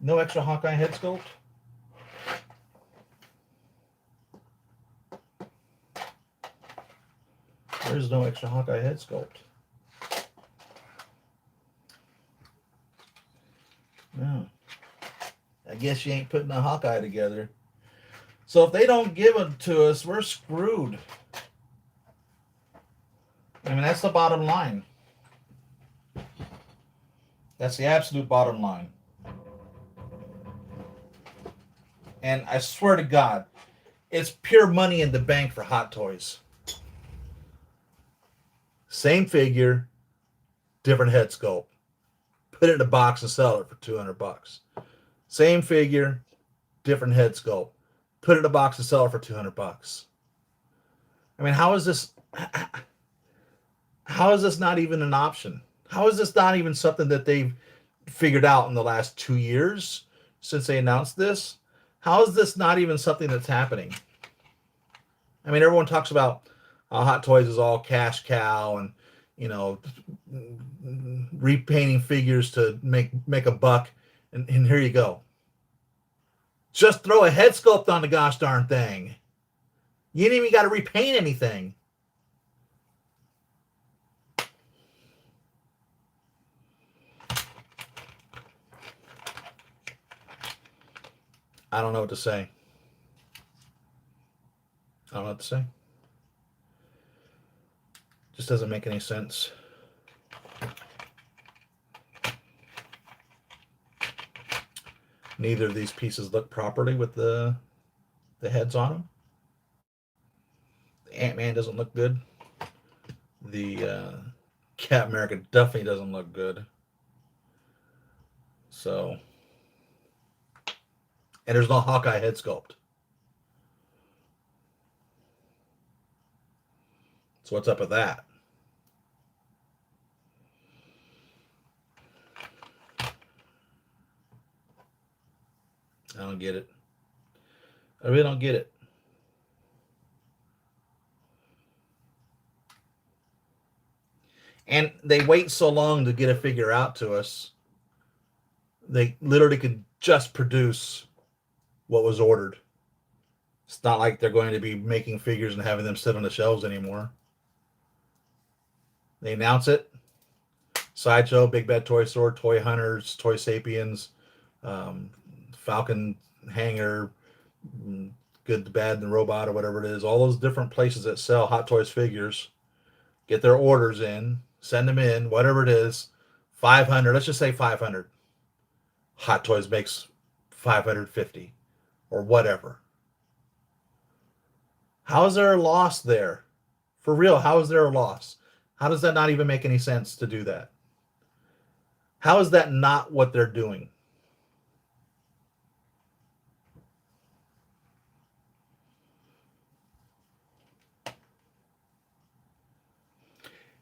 No extra Hawkeye head sculpt? There's no extra Hawkeye head sculpt. No. I guess you ain't putting a Hawkeye together. So if they don't give it to us, we're screwed. I mean, that's the bottom line. That's the absolute bottom line. And I swear to God, it's pure money in the bank for Hot Toys. Same figure, different head sculpt. Put it in a box and sell it for $200. Same figure, different head sculpt. Put it in a box and sell it for $200. I mean, how is this? How is this not even an option? How is this not even something that they've figured out in the last 2 years since they announced this? How is this not even something that's happening? I mean, everyone talks about Hot Toys is all cash cow and, you know, repainting figures to make a buck. And here you go. Just throw a head sculpt on the gosh darn thing. You ain't even got to repaint anything. I don't know what to say. I don't know what to say. Just doesn't make any sense. Neither of these pieces look properly with the heads on them. The Ant-Man doesn't look good. The Captain America definitely doesn't look good. So, and there's no Hawkeye head sculpt. So what's up with that? I don't get it. I really don't get it. And they wait so long to get a figure out to us. They literally could just produce what was ordered. It's not like they're going to be making figures and having them sit on the shelves anymore. They announce it. Sideshow, Big Bad Toy Store, Toy Hunters, Toy Sapiens, Falcon Hanger, Good, the Bad, and the Robot, or whatever it is. All those different places that sell Hot Toys figures. Get their orders in. Send them in. Whatever it is. 500. Let's just say 500. Hot Toys makes 550. Or whatever. How is there a loss there? For real, how is there a loss? How does that not even make any sense to do that? How is that not what they're doing?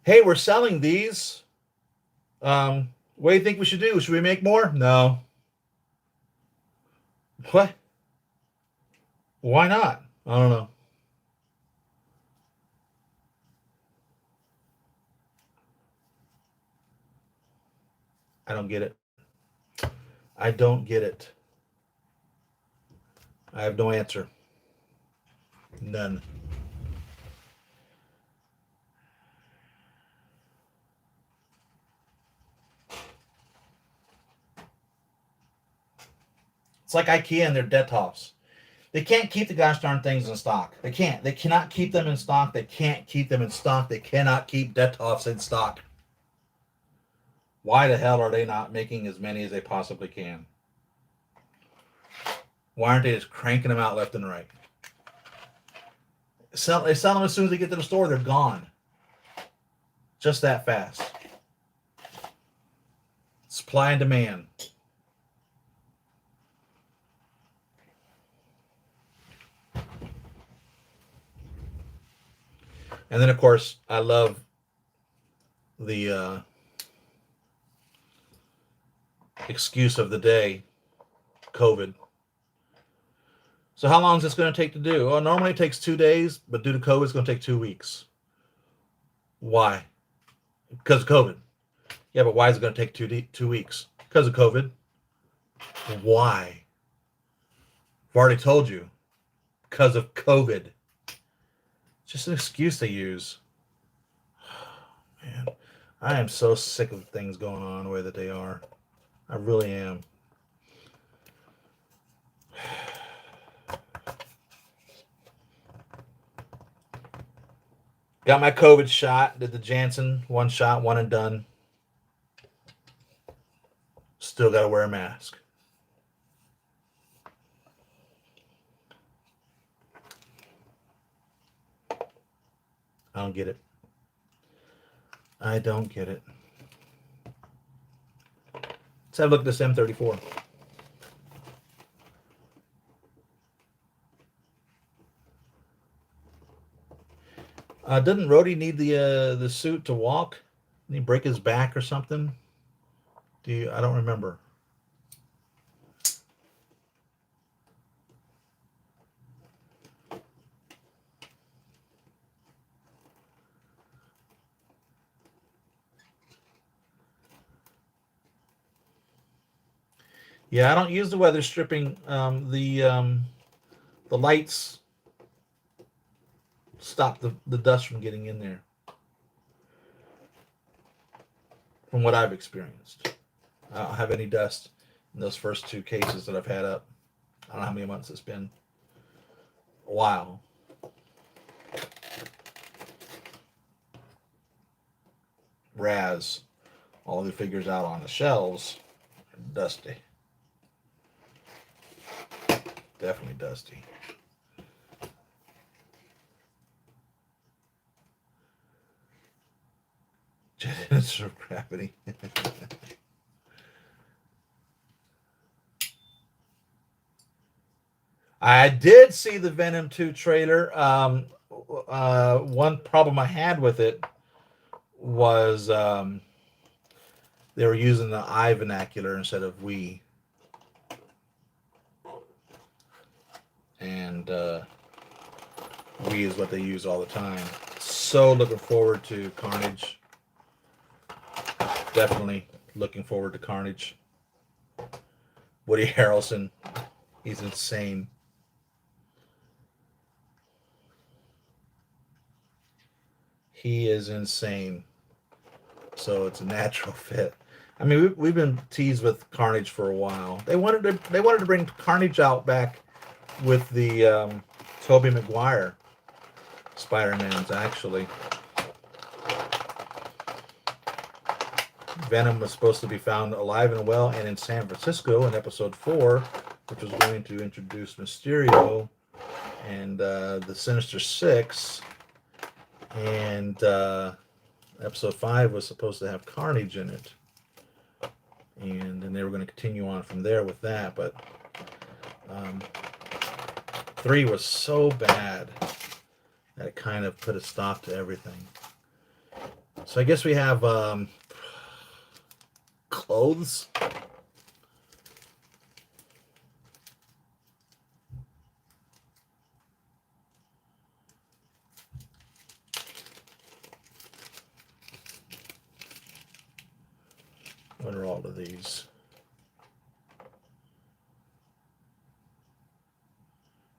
Hey, we're selling these. What do you think we should do? Should we make more? No. What? Why not? I don't know. I don't get it. I don't get it. I have no answer. None. It's like IKEA and their dead tops. They can't keep the gosh darn things in stock. They can't. They cannot keep them in stock. They can't keep them in stock. They cannot keep dead tops in stock. Why the hell are they not making as many as they possibly can? Why aren't they just cranking them out left and right? They sell them as soon as they get to the store. They're gone. Just that fast. Supply and demand. And then, of course, I love the excuse of the day, COVID. So how long is this going to take to do? Well, normally it takes 2 days, but due to COVID, it's going to take 2 weeks. Why? Because of COVID. Yeah, but why is it going to take 2 weeks? Because of COVID. Why? I've already told you. Because of COVID. Just an excuse they use. Man, I am so sick of things going on the way that they are. I really am. Got my COVID shot. Did the Janssen 1 shot, 1 and done. Still got to wear a mask. I don't get it. I don't get it. Let's have a look at this M34. Didn't Rhodey need the suit to walk? Did he break his back or something? I don't remember. Yeah, I don't use the weather stripping. The lights stop the dust from getting in there. From what I've experienced. I don't have any dust in those first 2 cases that I've had up. I don't know how many months it's been. A while. Raz. All the figures out on the shelves are dusty. Definitely dusty. Genesis of gravity. I did see the Venom 2 trailer. One problem I had with it was they were using the I vernacular instead of we. And we is what they use all the time. So looking forward to Carnage. Definitely looking forward to Carnage. Woody Harrelson, he's insane. He is insane. So it's a natural fit. I mean, we've been teased with Carnage for a while. They wanted to bring Carnage out back with the Tobey Maguire Spider-Mans, actually. Venom was supposed to be found alive and well and in San Francisco in episode 4, which was going to introduce Mysterio and the Sinister Six. And episode 5 was supposed to have Carnage in it. And then they were going to continue on from there with that. But 3 was so bad that it kind of put a stop to everything. So I guess we have clothes. What are all of these?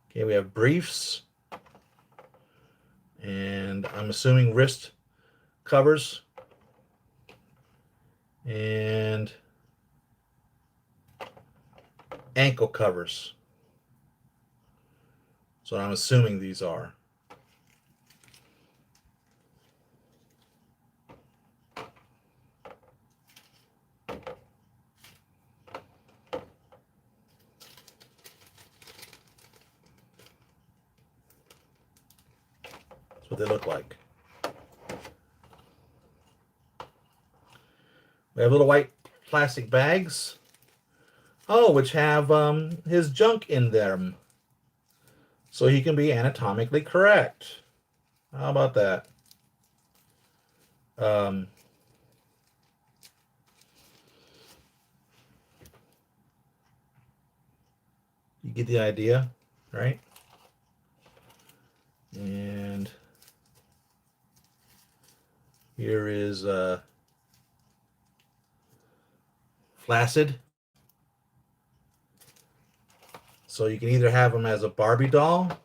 Okay, we have briefs. And I'm assuming wrist covers. And ankle covers. So I'm assuming these are. what they look like. We have little white plastic bags. Oh, which have his junk in them. So he can be anatomically correct. How about that? Um, you get the idea, right? And here is Flaccid. So you can either have him as a Barbie doll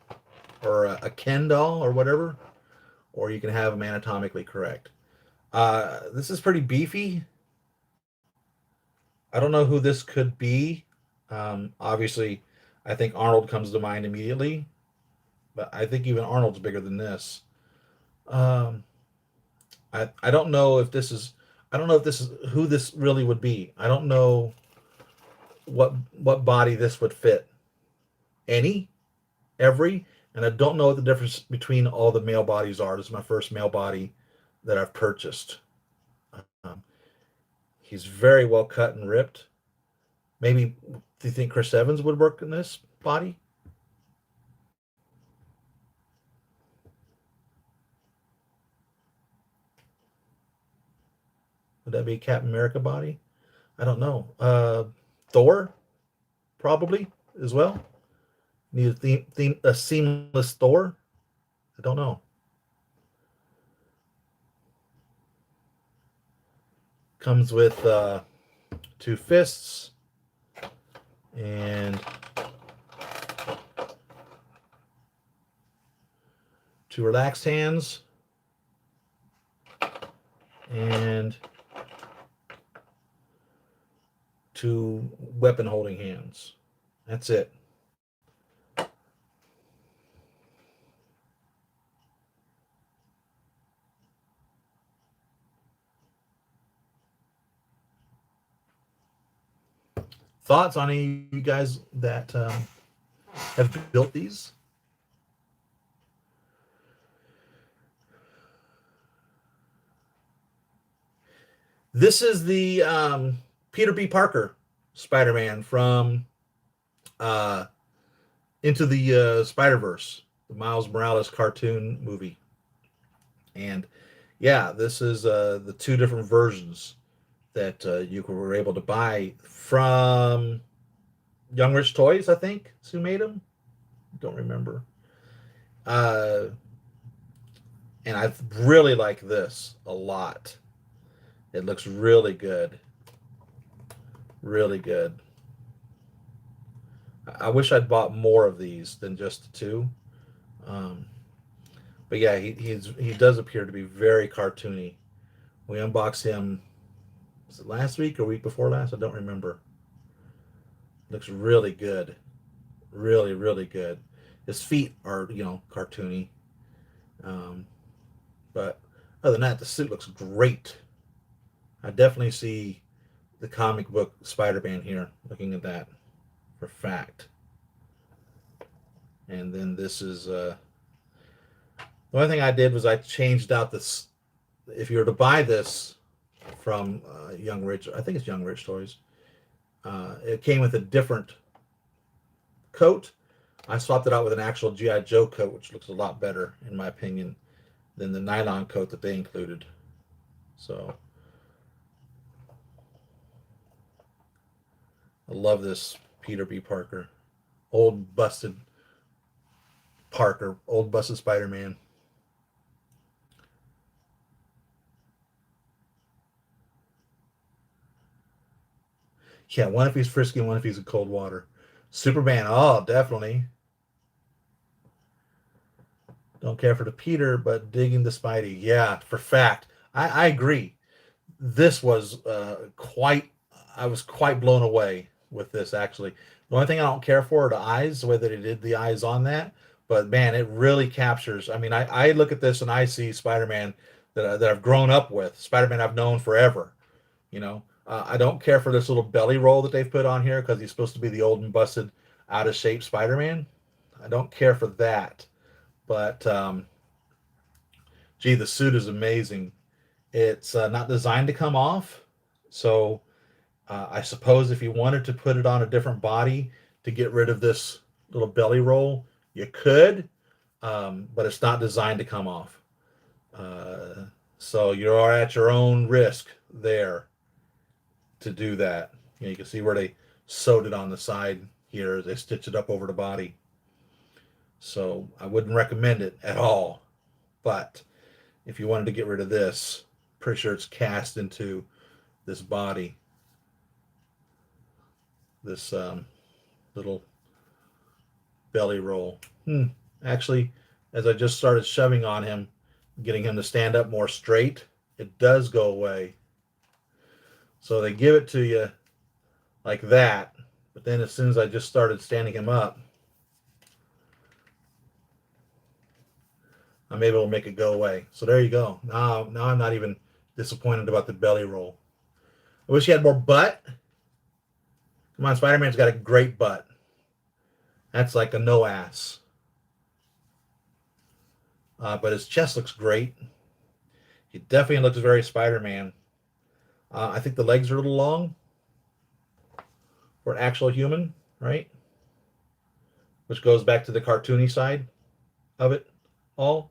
or a Ken doll or whatever, or you can have him anatomically correct. This is pretty beefy. I don't know who this could be. Obviously, I think Arnold comes to mind immediately, but I think even Arnold's bigger than this. Um, I don't know if this is I don't know if this is who this really would be. I don't know what body this would fit. Any, every, and I don't know what the difference between all the male bodies are. This is my first male body that I've purchased. Um, he's very well cut and ripped. Maybe do you think Chris Evans would work in this body? Would that be a Captain America body? I don't know. Thor, probably as well. Need a seamless Thor. I don't know. Comes with two fists and two relaxed hands and two weapon holding hands. That's it. Thoughts on any of you guys that have built these? This is the Peter B. Parker Spider-Man from uh, Into the Spider-Verse, the Miles Morales cartoon movie. And yeah, this is the two different versions that you were able to buy from Young Rich Toys, I think, is who made them. Don't remember. Uh, and I really like this a lot. It looks really good. Really good. I wish I'd bought more of these than just the two. Um, but yeah, he does appear to be very cartoony. We unboxed him, was it last week or week before last? I don't remember. Looks really good. Really, really good. His feet are, cartoony. Um, but other than that, the suit looks great. I definitely see the comic book Spider-Man here, looking at that for fact. And then this is the only thing I did was I changed out this. If you were to buy this from Young Rich, I think it's Young Rich Toys, it came with a different coat. I swapped it out with an actual G.I. Joe coat, which looks a lot better, in my opinion, than the nylon coat that they included. So I love this Peter B. Parker. Old busted Parker. Old busted Spider-Man. Yeah, one if he's frisky and one if he's in cold water. Superman, oh, definitely. Don't care for the Peter, but digging the Spidey. Yeah, for fact. I agree. This was I was quite blown away with this, actually. The only thing I don't care for are the eyes, the way that he did the eyes on that. But man, it really captures. I mean, I look at this and I see Spider-Man that I've grown up with, Spider-Man I've known forever. I don't care for this little belly roll that they've put on here because he's supposed to be the old and busted, out of shape Spider-Man. I don't care for that, but Gee, the suit is amazing. It's not designed to come off, so I suppose if you wanted to put it on a different body to get rid of this little belly roll, you could, but it's not designed to come off. Uh, so you are at your own risk there to do that. You know, you can see where they sewed it on the side here. They stitched it up over the body. So I wouldn't recommend it at all. But if you wanted to get rid of this, pretty sure it's cast into this body, this little belly roll. Actually, as I just started shoving on him, getting him to stand up more straight, it does go away. So they give it to you like that, but then as soon as I just started standing him up, I'm able to make it go away. So there you go. Now I'm not even disappointed about the belly roll. I wish he had more butt. Come on, Spider-Man's got a great butt. That's like a no ass. But his chest looks great. He definitely looks very Spider-Man. I think the legs are a little long for an actual human, right? Which goes back to the cartoony side of it all.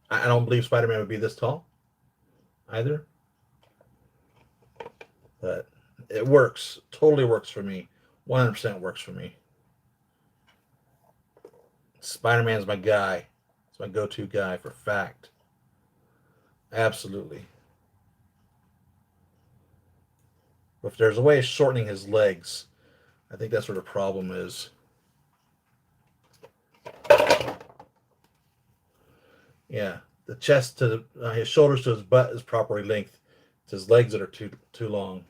I don't believe Spider-Man would be this tall either, but it works. Totally works for me. 100% works for me. Spider-Man's my guy. It's my go-to guy for fact. Absolutely. But if there's a way of shortening his legs, I think that's where the problem is. Yeah, the chest to his shoulders to his butt is properly length. It's his legs that are too long.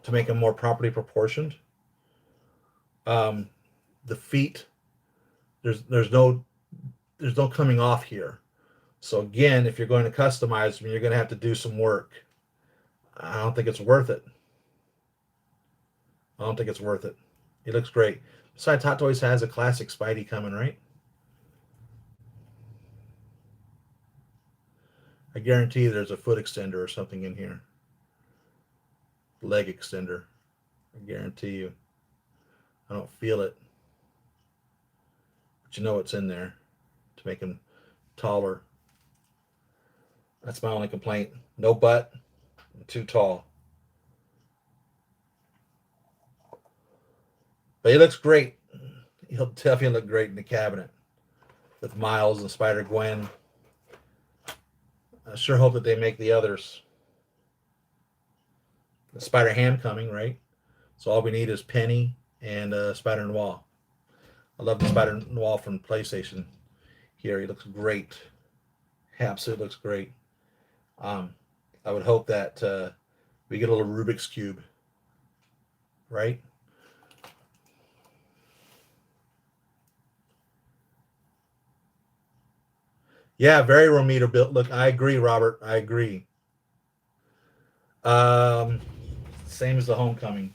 To make him more properly proportioned, um, the feet there's no coming off here. So again, if you're going to customize them, you're going to have to do some work. I don't think it's worth it. I don't think it's worth it. He looks great. Besides, Hot Toys has a classic Spidey coming, right? I guarantee there's a foot extender or something in here. Leg extender. I guarantee you. I don't feel it. But you know what's in there to make him taller. That's my only complaint. No butt. Too tall. But he looks great. He'll definitely look great in the cabinet with Miles and Spider-Gwen. I sure hope that they make the others. The Spider-Ham coming, right? So all we need is Penny and Spider-Noir. I love the Spider-Noir from PlayStation here. He looks great. He absolutely looks great. Um, I would hope that we get a little Rubik's Cube, right? Yeah, very Romita built. Look, I agree, Robert. I agree. Um, Same as the Homecoming.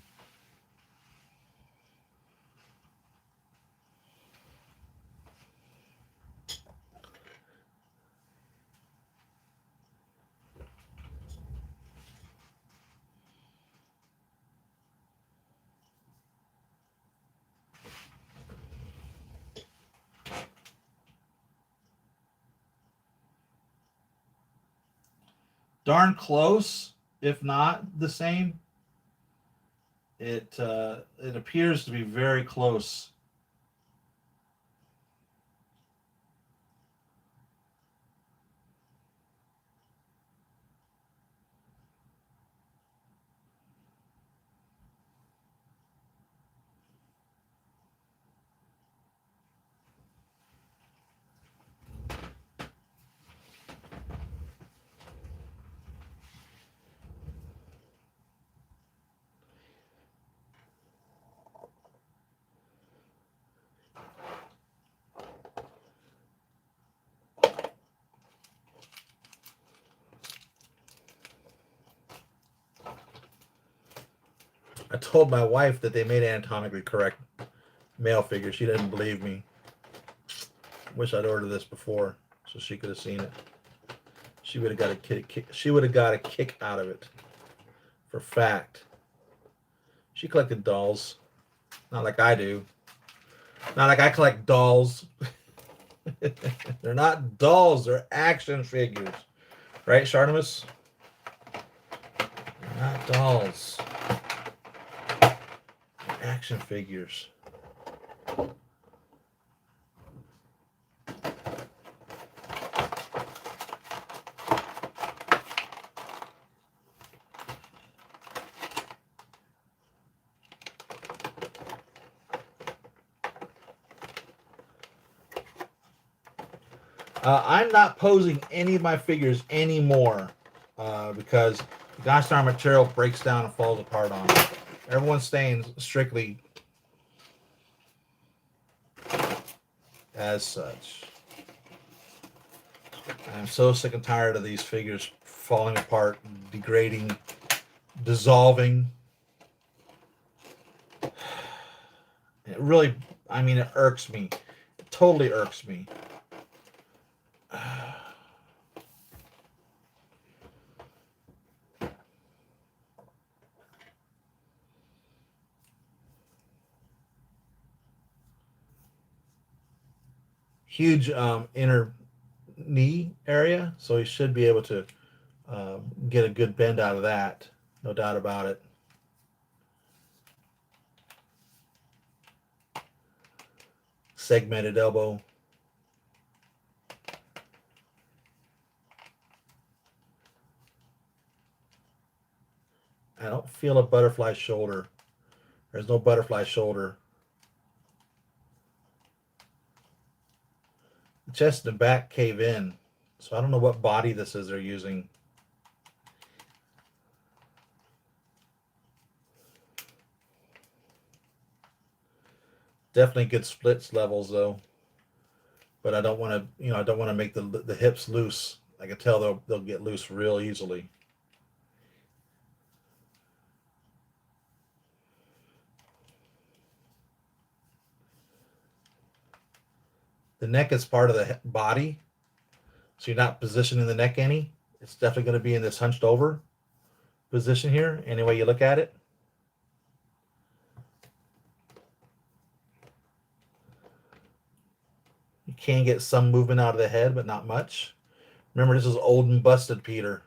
Darn close, if not the same. It appears to be very close. I told my wife that they made anatomically correct male figures. She didn't believe me. Wish I'd ordered this before so she could have seen it. She would have got a kick. She would have got a kick out of it. For fact. She collected dolls. Not like I do. Not like I collect dolls. They're not dolls. They're action figures. Right, Shartimus? They're not dolls. They're action figures. I'm not posing any of my figures anymore because the gosh darn material breaks down and falls apart on me. Everyone's staying strictly as such. I'm so sick and tired of these figures falling apart, degrading, dissolving. It really, I mean, it irks me. It totally irks me. Huge inner knee area, so he should be able to get a good bend out of that, no doubt about it. Segmented elbow. I don't feel a butterfly shoulder. There's no butterfly shoulder. The chest and back cave in, so I don't know what body this is they're using. Definitely good splits levels though, but I don't want to, I don't want to make the hips loose. I can tell they'll get loose real easily. The neck is part of the body, so you're not positioning the neck any. It's definitely going to be in this hunched over position here, any way you look at it. You can get some movement out of the head, but not much. Remember, this is old and busted Peter.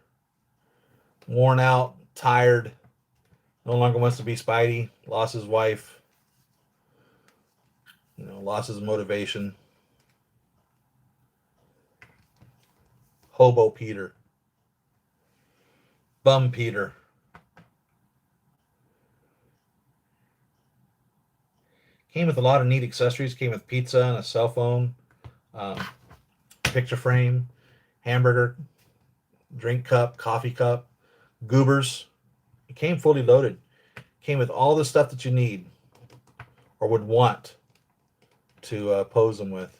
Worn out, tired, no longer wants to be Spidey, lost his wife, lost his motivation. Hobo Peter. Bum Peter. Came with a lot of neat accessories. Came with pizza and a cell phone, picture frame, hamburger, drink cup, coffee cup, goobers. It came fully loaded. Came with all the stuff that you need or would want to pose them with.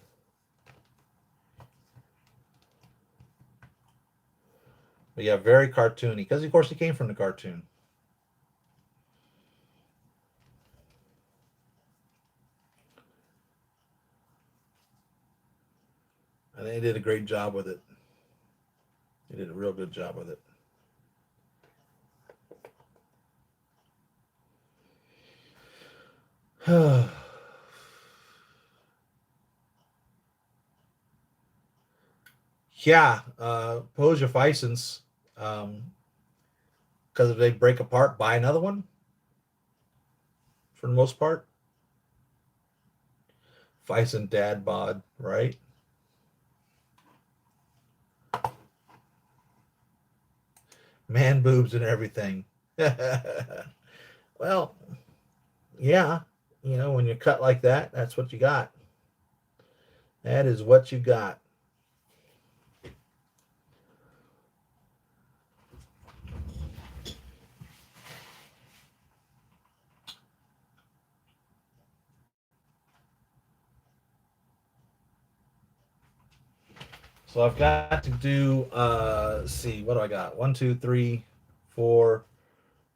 But yeah, very cartoony because, of course, he came from the cartoon. And they did a great job with it. They did a real good job with it. Yeah, pose your Fisons. Because if they break apart, buy another one. For the most part. Fison dad bod, right? Man boobs and everything. Well, yeah, when you're cut like that, that's what you got. That is what you got. So I've got to do, let's see, what do I got? 1, 2, 3, 4,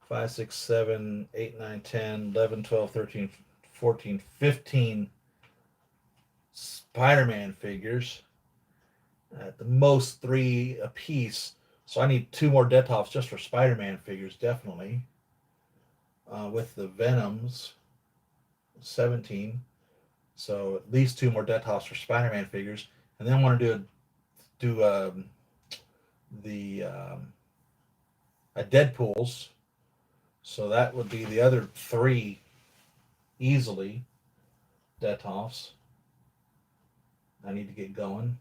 5, 6, 7, 8, 9, 10, 11, 12, 13, 14, 15 Spider-Man figures. At the most 3 a piece. So I need 2 more Detops just for Spider-Man figures, definitely. With the Venoms, 17. So at least 2 more Detops for Spider-Man figures. And then I want to do the Deadpool's. So that would be the other 3 easily Detops. I need to get going.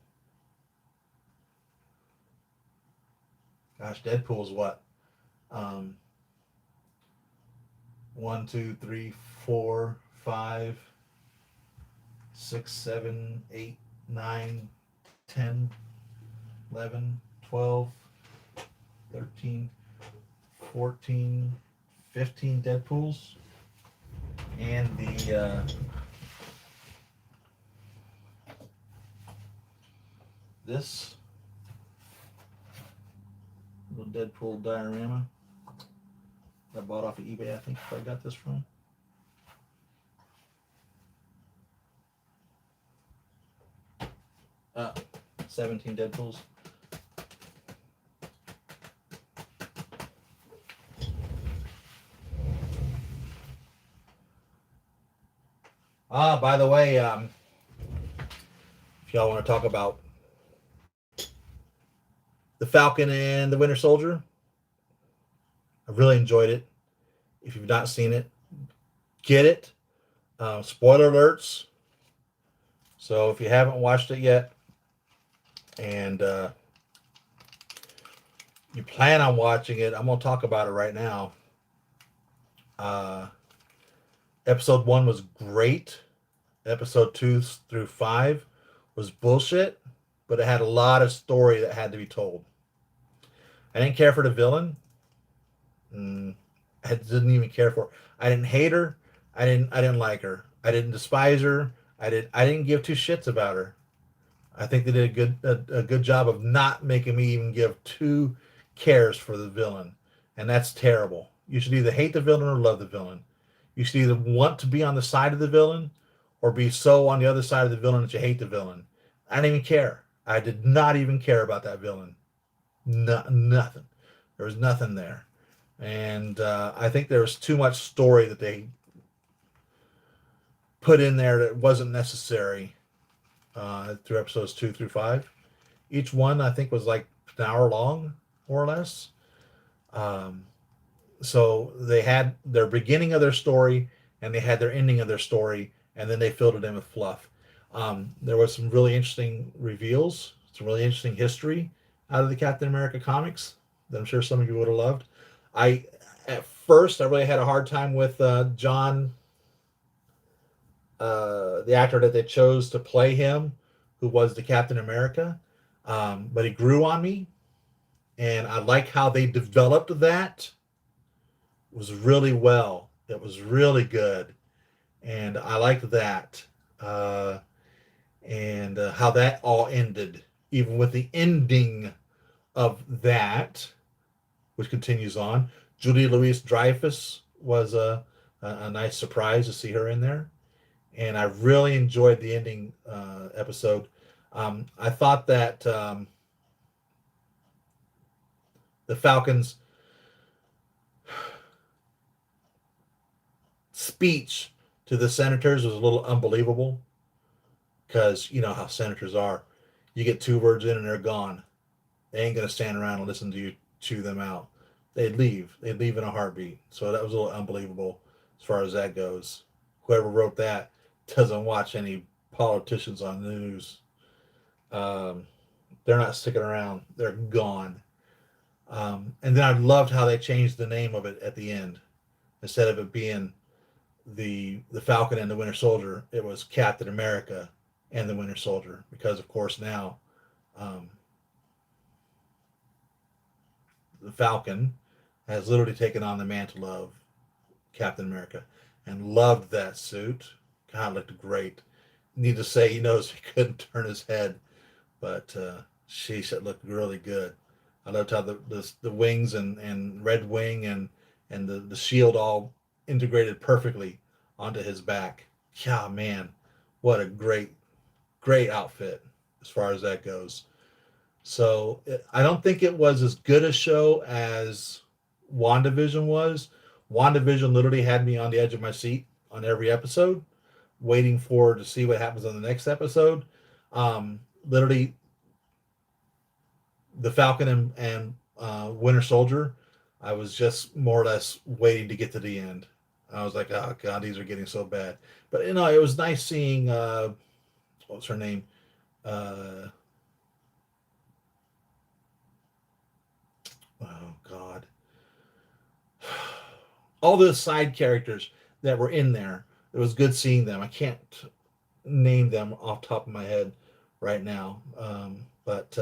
Gosh, Deadpool's what? 1, 2, 3, 4, 5, 6, 7, 8, 9, 10, 11, 12, 13, 14, 15 Deadpools. And the this little Deadpool diorama I bought off of eBay, I think, if I got this from. 17 Deadpools. By the way, if y'all want to talk about the Falcon and the Winter Soldier, I really enjoyed it. If you've not seen it, get it. Spoiler alerts. So if you haven't watched it yet, and you plan on watching it, I'm going to talk about it right now. Episode 1 was great. Episode 2 through 5 was bullshit, but it had a lot of story that had to be told. I didn't care for the villain. I didn't even care for her. I didn't hate her. I didn't like her. I didn't despise her. I didn't give 2 shits about her. I think they did a good job of not making me even give 2 cares for the villain, and that's terrible. You should either hate the villain or love the villain. You should either want to be on the side of the villain or be so on the other side of the villain that you hate the villain. I didn't even care. I did not even care about that villain. Nothing. There was nothing there. And I think there was too much story that they put in there that wasn't necessary through episodes 2 through 5. Each one, I think, was like an hour long, more or less. So they had their beginning of their story and they had their ending of their story, and then they filled it in with fluff. There was some really interesting reveals, some really interesting history out of the Captain America comics that I'm sure some of you would have loved. At first, I really had a hard time with John, the actor that they chose to play him, who was the Captain America. But he grew on me, and I like how they developed that. It was really well. It was really good, and I liked that. And how that all ended, even with the ending of that, which continues on. Julie Louis-Dreyfus was a nice surprise to see her in there, and I really enjoyed the ending episode. I thought that the Falcon's speech to the senators was a little unbelievable, because you know how senators are. You get 2 words in and they're gone. They ain't going to stand around and listen to you chew them out. They'd leave in a heartbeat. So that was a little unbelievable as far as that goes. Whoever wrote that doesn't watch any politicians on the news. They're not sticking around. They're gone. And then I loved how they changed the name of it at the end. Instead of it being the Falcon and the Winter Soldier, it was Captain America and the Winter Soldier, because of course now the Falcon has literally taken on the mantle of Captain America, and loved that suit. God, it looked great. Need to say, he knows he couldn't turn his head, but sheesh, it looked really good. I loved how the wings and Red Wing and and the shield all integrated perfectly onto his back. Yeah, man, what a great outfit as far as that goes. So I don't think it was as good a show as WandaVision was. WandaVision literally had me on the edge of my seat on every episode, waiting for to see what happens on the next episode. Literally, the Falcon and Winter Soldier, I was just more or less waiting to get to the end. I was like, oh god, these are getting so bad. But it was nice seeing what's her name? Uh, oh god, all the side characters that were in there. It was good seeing them. I can't name them off the top of my head right now, but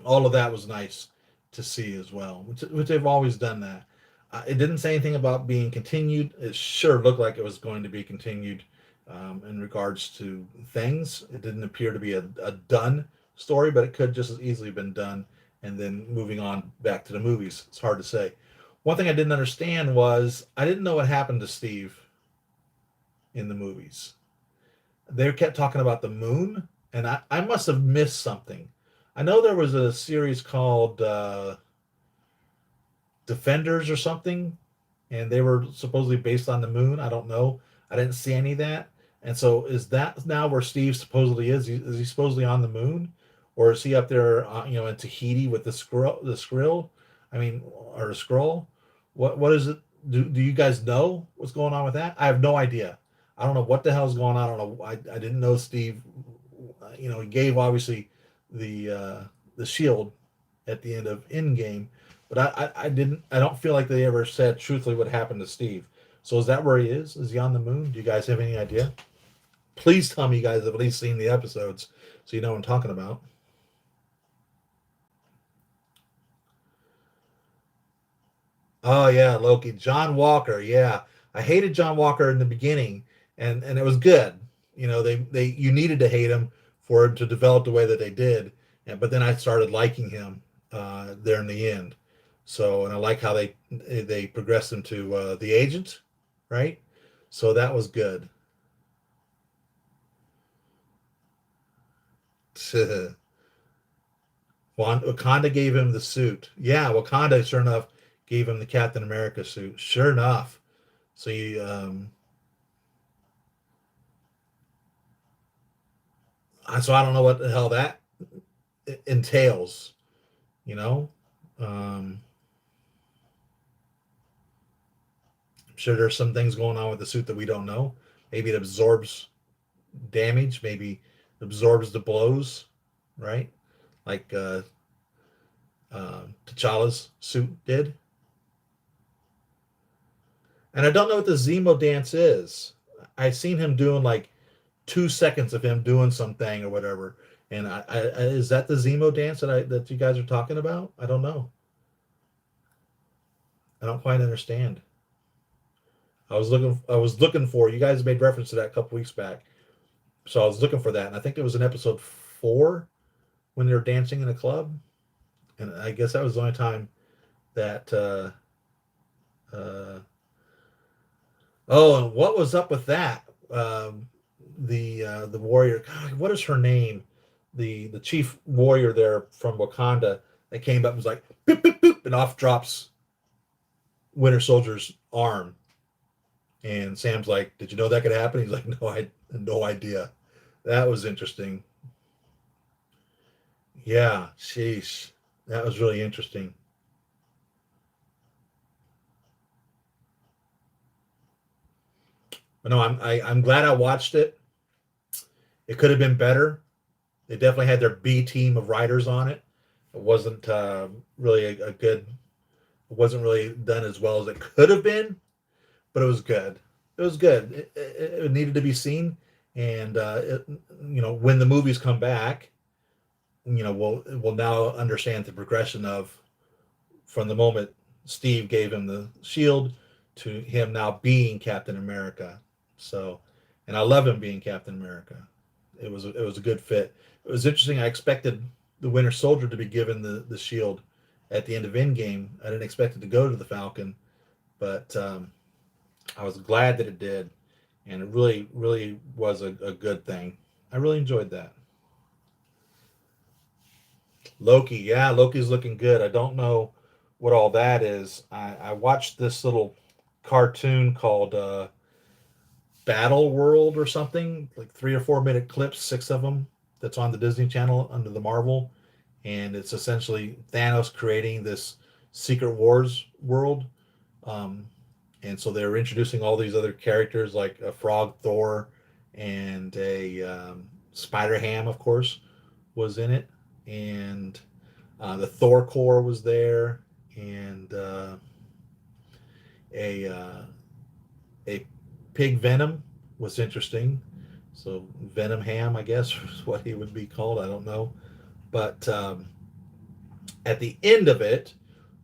all of that was nice to see as well, which they've always done that. It didn't say anything about being continued. It sure looked like it was going to be continued in regards to things. It didn't appear to be a done story, but it could just as easily been done and then moving on back to the movies. It's hard to say. One thing I didn't understand was I didn't know what happened to Steve in the movies. They kept talking about the moon, and I must have missed something. I know there was a series called Defenders or something, and they were supposedly based on the moon. I don't know. I didn't see any of that. And so, is that now where Steve supposedly is? Is he supposedly on the moon, or is he up there, in Tahiti with the squirrel, the skrill? I mean, or the scroll? What is it? Do you guys know what's going on with that? I have no idea. I don't know what the hell's going on. I don't know. I didn't know Steve. He gave obviously the shield at the end of Endgame, but I didn't. I don't feel like they ever said truthfully what happened to Steve. So is that where he is? Is he on the moon? Do you guys have any idea? Please tell me you guys have at least seen the episodes so you know what I'm talking about. Oh yeah, Loki. John Walker. Yeah, I hated John Walker in the beginning, and it was good. They you needed to hate him for him to develop the way that they did, but then I started liking him there in the end. So, and I like how they progressed him to the agent, right? So that was good. Wakanda gave him the suit. Yeah, Wakanda sure enough gave him the Captain America suit. Sure enough. So so I don't know what the hell that entails. You know, um, I'm sure there's some things going on with the suit that we don't know. Maybe it absorbs damage. Maybe it absorbs the blows, right? Like T'Challa's suit did. And I don't know what the Zemo dance is. I've seen him doing like 2 seconds of him doing something or whatever. And is that the Zemo dance that you guys are talking about? I don't know. I don't quite understand. I was looking for you guys made reference to that a couple weeks back. So I was looking for that, and I think it was in episode 4 when they were dancing in a club. And I guess that was the only time that uh oh, and what was up with that? The warrior, God, what is her name? The chief warrior there from Wakanda that came up and was like boop, boop, boop, and off drops Winter Soldier's arm. And Sam's like, "Did you know that could happen?" He's like, "No, I had no idea." That was interesting. Yeah, sheesh, that was really interesting. But no, I'm glad I watched it. It could have been better. They definitely had their B team of writers on it. It wasn't really a good. It wasn't really done as well as it could have been, but it was good. It was good. It needed to be seen, and when the movies come back, we'll now understand the progression of from the moment Steve gave him the shield to him now being Captain America. So, and I love him being Captain America. It was a good fit. It was interesting. I expected the Winter Soldier to be given the shield at the end of Endgame. I didn't expect it to go to the Falcon, but I was glad that it did, and it really, really was a good thing. I really enjoyed that. Loki, yeah, Loki's looking good. I don't know what all that is. I watched this little cartoon called Battle World or something, like 3 or 4 minute clips, six of them, that's on the Disney Channel under the Marvel, and it's essentially Thanos creating this Secret Wars world. Um, and so they're introducing all these other characters like a frog Thor and a Spider Ham, of course, was in it, and the Thor core was there, and a a pig Venom was interesting. So Venom Ham, I guess, is what he would be called. I don't know, but at the end of it,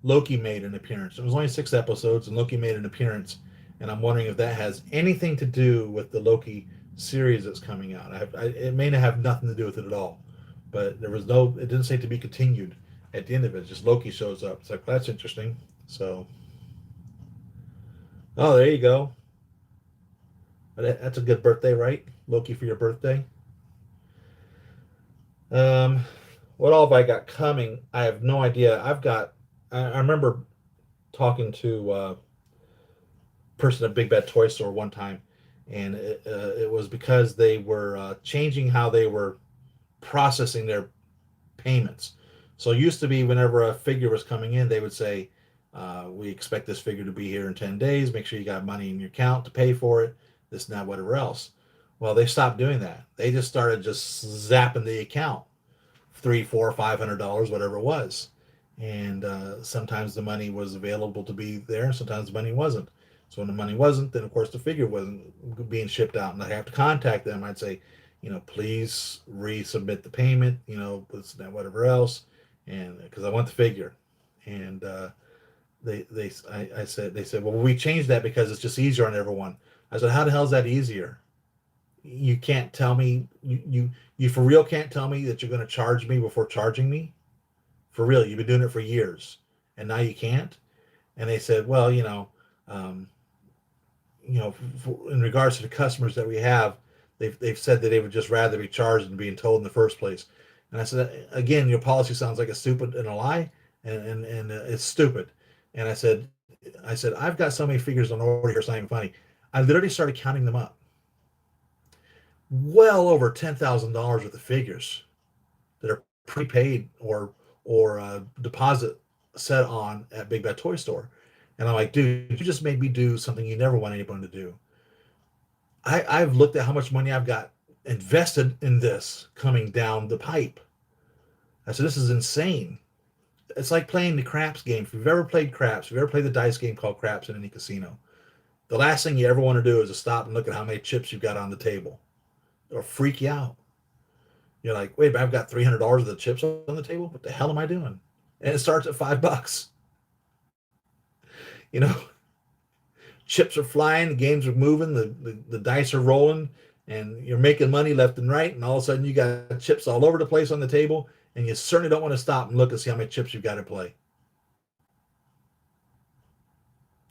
Loki made an appearance. It was only 6 episodes, and Loki made an appearance. And I'm wondering if that has anything to do with the Loki series that's coming out. It may not have nothing to do with it at all, but there was no. It didn't say to be continued at the end of it. Just Loki shows up. It's like, well, that's interesting. So, oh, there you go. That's a good birthday, right? Loki for your birthday. Um, what all have I got coming? I have no idea. I remember talking to person at Big Bad Toy Store one time, and it was because they were changing how they were processing their payments. So it used to be whenever a figure was coming in, they would say, "We expect this figure to be here in 10 days. Make sure you got money in your account to pay for it. This and that, whatever else." Well, they stopped doing that. They just started just zapping the account, 3, 4, $500, whatever it was. And sometimes the money was available to be there, and sometimes the money wasn't. So when the money wasn't, then of course the figure wasn't being shipped out, and I'd have to contact them. I'd say, please resubmit the payment, this, that, whatever else, and because I want the figure. And they said, well, we changed that because it's just easier on everyone. I said, how the hell is that easier? You can't tell me you for real can't tell me that you're going to charge me before charging me. For real, you've been doing it for years, and now you can't. And they said, well, um, in regards to the customers that we have, they've said that they would just rather be charged than being told in the first place. And I said, again, your policy sounds like a stupid and a lie, and it's stupid. And I said, I've got so many figures on order here, it's not even funny. I literally started counting them up. Well over $10,000 worth of figures that are prepaid or deposit set on at Big Bad Toy Store. And I'm like, dude, you just made me do something you never want anyone to do. I've looked at how much money I've got invested in this coming down the pipe. I said, this is insane. It's like playing the craps game. If you've ever played craps, if you've ever played the dice game called craps in any casino, the last thing you ever want to do is to stop and look at how many chips you've got on the table. It'll freak you out. You're like, wait, but I've got $300 of the chips on the table. What the hell am I doing? And it starts at $5. You know, chips are flying, the games are moving, the dice are rolling, and you're making money left and right. And all of a sudden, you got chips all over the place on the table, and you certainly don't want to stop and look and see how many chips you've got to play.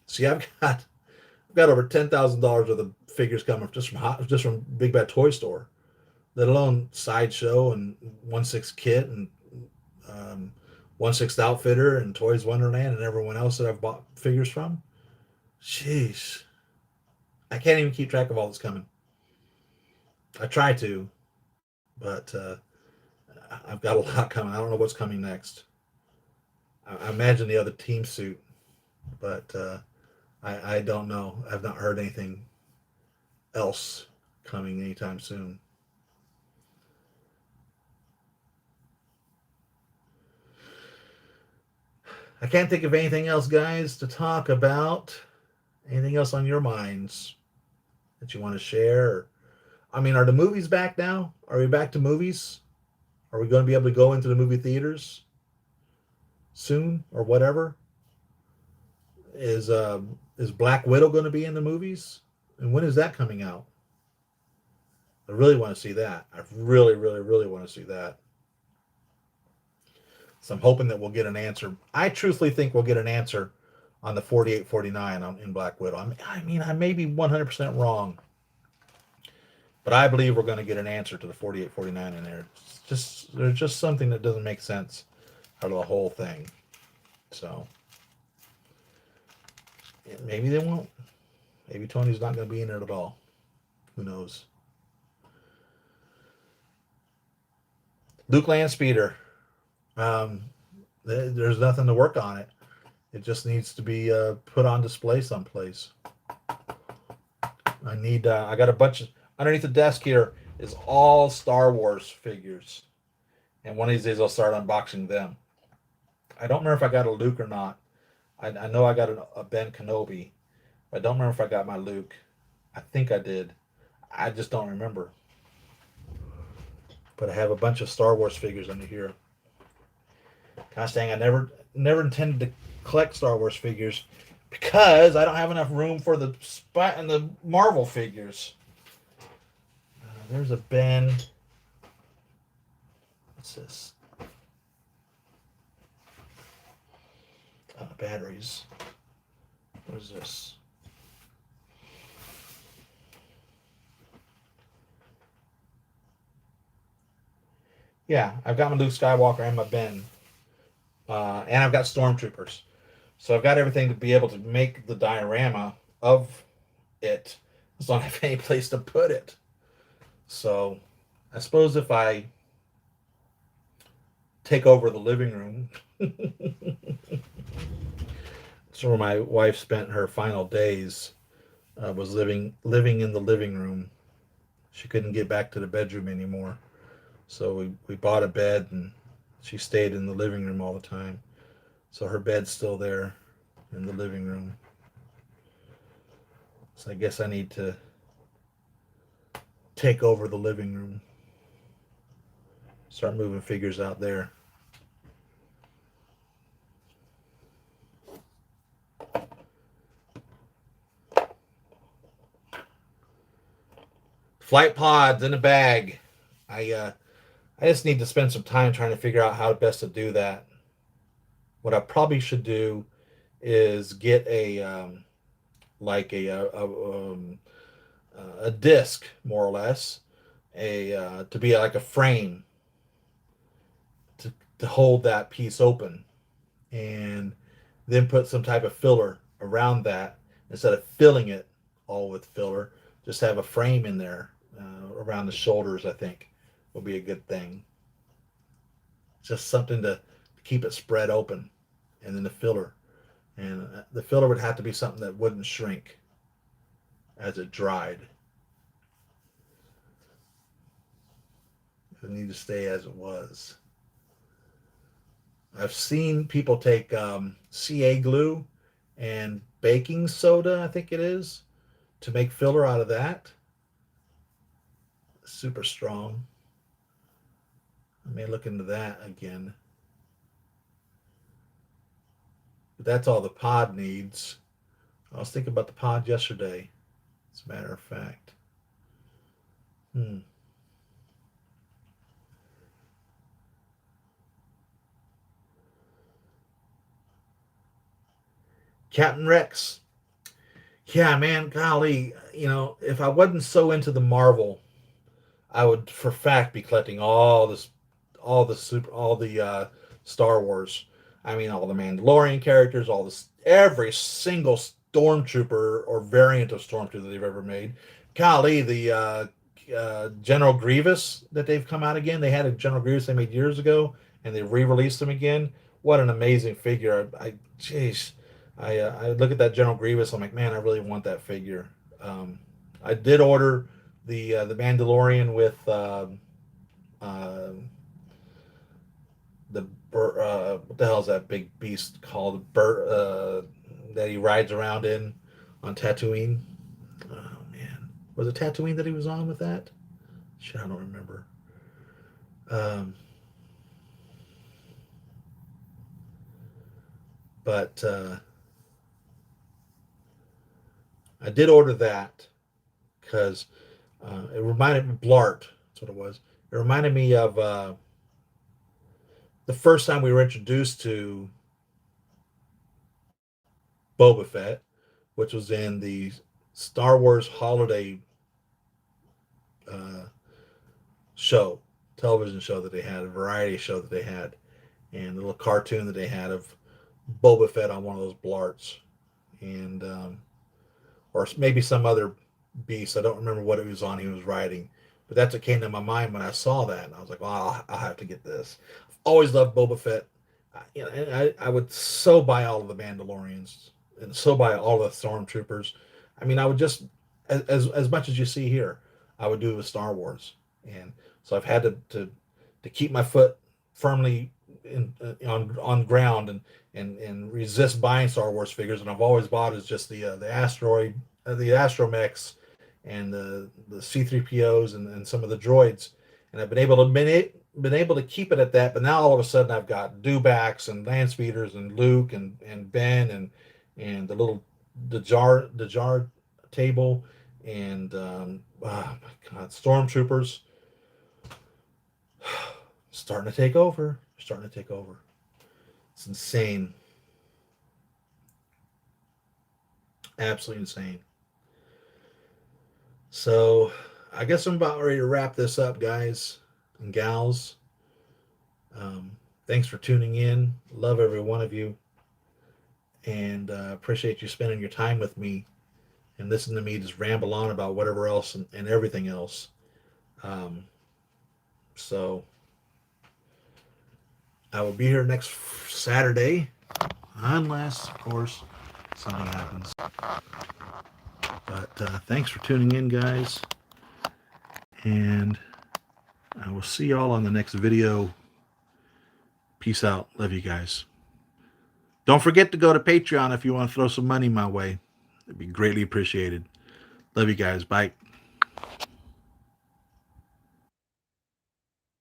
See, I've got over $10,000 worth of figures coming just from Big Bad Toy Store, let alone Sideshow and 1/6 Kit and 1/6 Outfitter and Toys Wonderland and everyone else that I've bought figures from. Jeez, I can't even keep track of all that's coming. I try to, but I've got a lot coming. I don't know what's coming next. I imagine the other team suit, but I don't know. I've not heard anything else coming anytime soon. I can't think of anything else, guys, to talk about. Anything else on your minds that you want to share? I mean, are the movies back now? Are we back to movies? Are we going to be able to go into the movie theaters soon or whatever? Is Black Widow going to be in the movies? And when is that coming out? I really want to see that. I really, really, really want to see that. So I'm hoping that we'll get an answer. I truthfully think we'll get an answer on the 4849 in Black Widow. I mean, I may be 100% wrong, but I believe we're going to get an answer to the 4849 in there. It's just there's just something that doesn't make sense out of the whole thing. So yeah, maybe they won't. Maybe Tony's not going to be in it at all. Who knows? Luke Landspeeder. Um, there's nothing to work on it. It just needs to be put on display someplace. I need. I got a bunch of underneath the desk here is all Star Wars figures, and one of these days I'll start unboxing them. I don't remember if I got a Luke or not. I know I got a Ben Kenobi. I don't remember if I got my Luke. I think I did. I just don't remember. But I have a bunch of Star Wars figures under here. Gosh dang, I never intended to collect Star Wars figures because I don't have enough room for the spot and the Marvel figures. There's a Ben. What's this? Batteries. What is this? Yeah, I've got my Luke Skywalker and my Ben, and I've got Stormtroopers. So I've got everything to be able to make the diorama of it. I just don't have any place to put it. So I suppose if I take over the living room, so where my wife spent her final days, was living in the living room. She couldn't get back to the bedroom anymore. So we bought a bed and she stayed in the living room all the time. So her bed's still there in the living room. So I guess I need to take over the living room. Start moving figures out there. Flight pods in a bag. I just need to spend some time trying to figure out how best to do that. What I probably should do is get a like a disc, more or less, a to be like a frame to hold that piece open, and then put some type of filler around that instead of filling it all with filler. Just have a frame in there around the shoulders. I think will be a good thing. Just something to keep it spread open, and then the filler. And the filler would have to be something that wouldn't shrink as it dried. It would need to stay as it was. I've seen people take CA glue and baking soda, I think it is, to make filler out of that. Super strong. I may look into that again. But that's all the pod needs. I was thinking about the pod yesterday, as a matter of fact. Hmm. Captain Rex. Yeah, man, golly, if I wasn't so into the Marvel, I would for fact be collecting all the Star Wars. I mean, all the Mandalorian characters, every single stormtrooper or variant of stormtrooper that they've ever made. Golly, the General Grievous that they've come out again. They had a General Grievous they made years ago, and they re-released him again. What an amazing figure! Jeez, I look at that General Grievous. I'm like, man, I really want that figure. I did order the Mandalorian with uh, what the hell is that big beast called? That he rides around in on Tatooine. Oh man, was it Tatooine that he was on with that? Shit, I don't remember. Um, but I did order that because it reminded me Blart. That's what it was. It reminded me of the first time we were introduced to Boba Fett, which was in the Star Wars holiday uh, show, television show that they had, a variety show that they had, and a little cartoon that they had of Boba Fett on one of those blarts, and or maybe some other beast. I don't remember what it was on. He was riding, but that's what came to my mind when I saw that, and I was like, "Well, I'll have to get this." I've always loved Boba Fett. You know, and I would so buy all of the Mandalorians and so buy all the Stormtroopers. I mean, I would just as much as you see here, I would do it with Star Wars, and so I've had to keep my foot firmly on ground and resist buying Star Wars figures. And I've always bought is just the asteroid, the astromechs, and the C3POs and some of the droids, and I've been able to keep it at that. But now all of a sudden I've got dewbacks and land speeders and Luke and Ben and the little the jar table and oh my God, stormtroopers starting to take over. Starting to take over. It's insane. Absolutely insane. So I guess I'm about ready to wrap this up, guys and gals. Thanks for tuning in. Love every one of you. And appreciate you spending your time with me and listening to me just ramble on about whatever else and everything else. So I will be here next Saturday, unless, of course, something happens. But thanks for tuning in, guys. And I will see y'all on the next video. Peace out. Love you guys. Don't forget to go to Patreon if you want to throw some money my way. It'd be greatly appreciated. Love you guys. Bye.